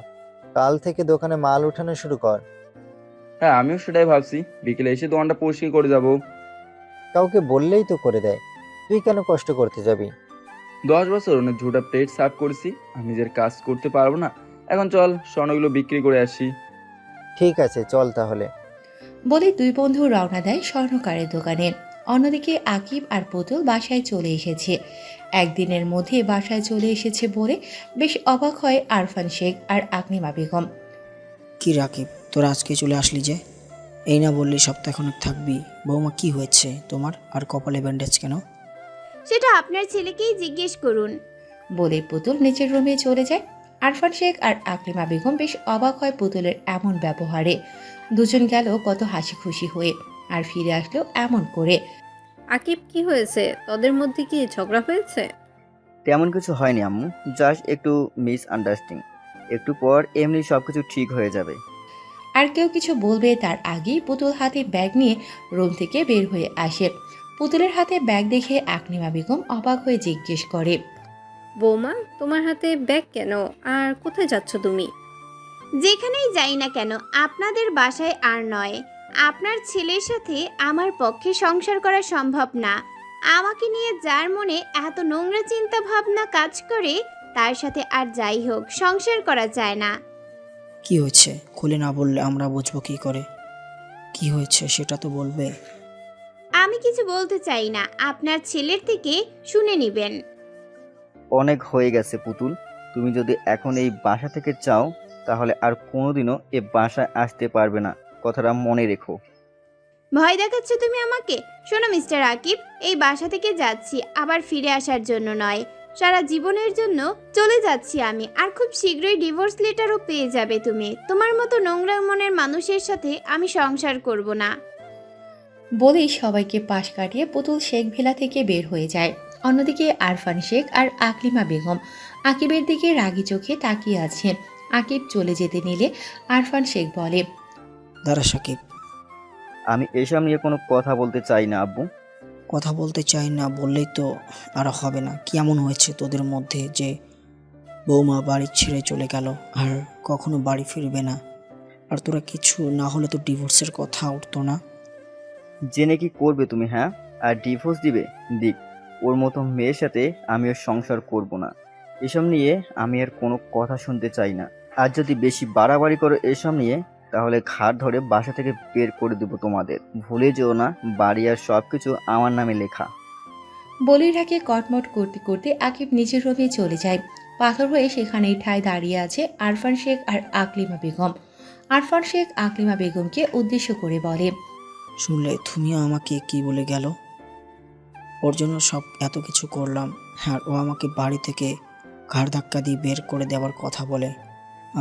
কাল থেকে দোকানে মাল উঠানো শুরু কর। হ্যাঁ, আমিও সেটাই ভাবছি, বিকেলে এসে দোকানটা পরিষ্কার করে যাব। কাউকে বললেই তো করে দেয়, তুই কেন কষ্ট করতে যাবি? 10 বছর অনেক ঝুটা প্লেট সাফ করেছি, আমি নিজের কাজ করতে পারবো না? এখন চল স্বর্ণগুলো বিক্রি করে আসি। ঠিক আছে, চল তাহলে। বলে দুই বন্ধু রওনা দেয় স্বর্ণকারের দোকানে। অন্যদিকে আকিব আর পুতুল বাসায় চলে এসেছে। একদিনের মধ্যে বাসায় চলে এসেছে বলে বেশ অবাক হয় আরফান শেখ আর আকলিমা বেগম। কি রাকিব, তোরা আজকে চলে আসলি যে? এই না বললি সপ্তাহখানেক থাকবি? বৌমা, কি হয়েছে তোমার? আর কপালে ব্যান্ডেজ কেন? সেটা আপনার ছেলেকেই জিজ্ঞেস করুন। বলে পুতুল নিচের রুমে চলে যায়। আরফান শেখ আর আকলিমা বেগম বেশ অবাক হয় পুতুলের এমন ব্যবহারে। দুজন গেল কত হাসি খুশি হয়ে, আর ফিরে আসলো এমন করে। আকিব, কি হয়েছে? তোদের মধ্যে কি ঝগড়া হয়েছে? তেমন কিছু হয়নি আম্মু, জাস্ট একটু মিসআন্ডারস্ট্যান্ডিং। একটু পর এমনি সবকিছু ঠিক হয়ে যাবে। আর কেউ কিছু বলবে তার আগেই পুতুল হাতে ব্যাগ নিয়ে রুম থেকে বের হয়ে আসে। পুতুলের হাতে ব্যাগ দেখে আকলিমা বেগম অবাক হয়ে জিজ্ঞেস করে, বৌমা, তোমার হাতে ব্যাগ কেন? আর কোথায় যাচ্ছ তুমি? যেখানেই যাই না কেন, আপনাদের বাসায় আর নয়। আপনার ছেলের সাথে আমার পক্ষে সংসার করা সম্ভব না। আমাকে নিয়ে যার মনে এত নোংরা চিন্তা ভাবনা কাজ করে, তার সাথে আর যাই হোক সংসার করা যায় না। কি হয়েছে? খুলে না বললে আমরা বুঝবো কি করে? কি হয়েছে সেটা তো বলবে। আমি কিছু বলতে চাই না, আপনার ছেলের থেকে শুনে নেবেন। অনেক হয়ে গেছে পুতুল, তুমি যদি এখন এই বাসা থেকে চাও তাহলে আর কোনোদিনও এ বাসায় আসতে পারবে না, কথাটা মনে রেখো। ভয় দেখাচ্ছ তুমি আমাকে? শোনো মিস্টার আকিব, এই বাসা থেকে যাচ্ছি, আবার ফিরে আসার জন্য নয়। সারা জীবনের জন্য চলে যাচ্ছি আমি, আর খুব শীঘ্রই ডিভোর্স লেটারও পেয়ে যাবে তুমি। তোমার মতো নোংরা মনের মানুষের সাথে আমি সংসার করব না। বলেই সবাইকে পাশ কাটিয়ে পুতুল শেখ ভিলা থেকে বের হয়ে যায়। অন্যদিকে আরফান শেখ আর আকলিমা বেগম আকিবের দিকে রাগী চোখে তাকিয়ে আছে। আকিব চলে যেতে নিলে আরফান শেখ বলে, দাঁড়া সাকিব, আমি এসব নিয়ে কোনো কথা বলতে চাই না আব্বু। কথা বলতে চাই না বললেই তো আর হবে না। কি এমন হয়েছে তোদের মধ্যে যে বৌমা বাড়ি ছেড়ে চলে গেল আর কখনো বাড়ি ফিরবে না? আর তোরা কিছু না হলে তো ডিভোর্সের কথা উঠতো না? জেনে কি করবে তুমি? হ্যাঁ, আর ডিভোর্স দিবে? দিক, ওর মতো মেয়ের সাথে আমিও সংসার করব না। এসব নিয়ে আমি আর কোনো কথা শুনতে চাই না। আর যদি বেশি বাড়াবাড়ি করো এসব নিয়ে, তাহলে ঘাট ধরে বাসা থেকে বের করে দেবো তোমাদের। ভুলে যেও না, বাড়ি আর সব কিছু আমার নামে লেখা। বলিরাকে কটমট করতে করতে আকিব নিজের রুমে চলে যায়। পাথর হয়ে সেখানেই ঠায় দাঁড়িয়ে আছে আরফান শেখ আর আকলিমা বেগম। আরফান শেখ আকলিমা বেগমকে উদ্দেশ্য করে বলে, শুনলে তুমিও আমাকে কি বলে গেল? ওর জন্য সব এত কিছু করলাম, আর ও আমাকে বাড়ি থেকে ঘাড় ধাক্কা দিয়ে বের করে দেওয়ার কথা বলে।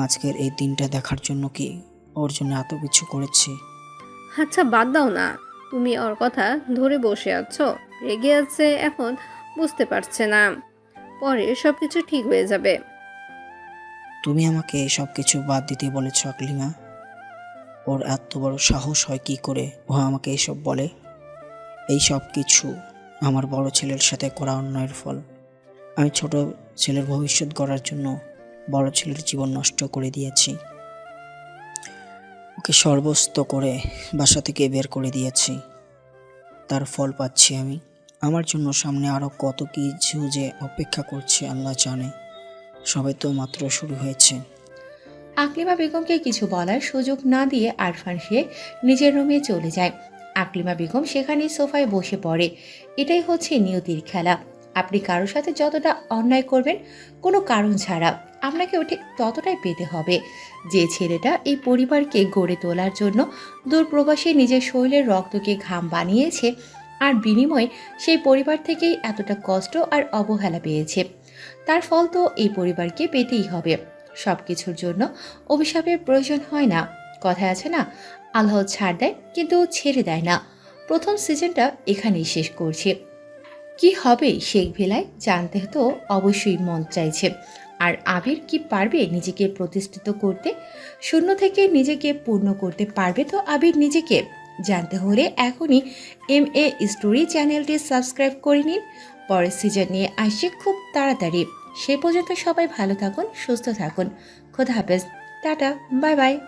আজকের এই দিনটা দেখার জন্য কি ওর জন্য এত কিছু করেছি? আচ্ছা, বাদ দাও না। তুমি ওর কথা ধরে বসে আছো, রেগে আছে এখন, বুঝতে পারছে না। পরে সব কিছু ঠিক হয়ে যাবে। তুমি আমাকে সব কিছু বাদ দিতে বলেছ আকলিমা। ও ওর এত বড় সাহস হয় কি করে ও আমাকে এসব বলে? এই সব কিছু আমার বড় ছেলের সাথে করা অন্যায়ের ফল। আমি ছোট ছেলের ভবিষ্যৎ গড়ার জন্য বড় ছেলের জীবন নষ্ট করে দিয়েছি। ওকে সর্বস্ত করে বাসা থেকে বের করে দিয়েছি। তার ফল পাচ্ছি আমি। আমার জন্য সামনে আরও কত কিছু যে অপেক্ষা করছে আল্লাহ জানে। সবে তো মাত্র শুরু হয়েছে। আকলিমা বেগমকে কিছু বলার সুযোগ না দিয়ে আরফান সে নিজের রুমে চলে যায়। আকলিমা বেগম সেখানে সোফায় বসে পড়ে। এটাই হচ্ছে নিয়তির খেলা। আপনি কারোর সাথে যতটা অন্যায় করবেন কোনো কারণ ছাড়া, আপনাকেও ঠিক ততটাই পেতে হবে। যে ছেলেটা এই পরিবারকে গড়ে তোলার জন্য দূরপ্রবাসে নিজের শরীরের রক্তকে ঘাম বানিয়েছে, আর বিনিময়ে সেই পরিবার থেকেই এতটা কষ্ট আর অবহেলা পেয়েছে, তার ফল তো এই পরিবারকে পেতেই হবে। সব কিছুর জন্য অভিশাপের প্রয়োজন হয় না। কথায় আছে না, আল্লাহ ছাড় দেয় কিন্তু ছেড়ে দেয় না। প্রথম সিজনটা এখানেই শেষ করছি। কি হবে শেখ ভেলায় জানতে তো অবশ্যই মন চাইছে। আর আবির কি পারবে নিজেকে প্রতিষ্ঠিত করতে? শূন্য থেকে নিজেকে পূর্ণ করতে পারবে তো আবির নিজেকে? জানতে হলে এখনই MA স্টোরি চ্যানেলটি সাবস্ক্রাইব করে নিন। পরের সিজন নিয়ে আসছে খুব তাড়াতাড়ি। সে পর্যন্ত সবাই ভালো থাকুন, সুস্থ থাকুন। খোদা হাফেজ, টাটা, বাই বাই।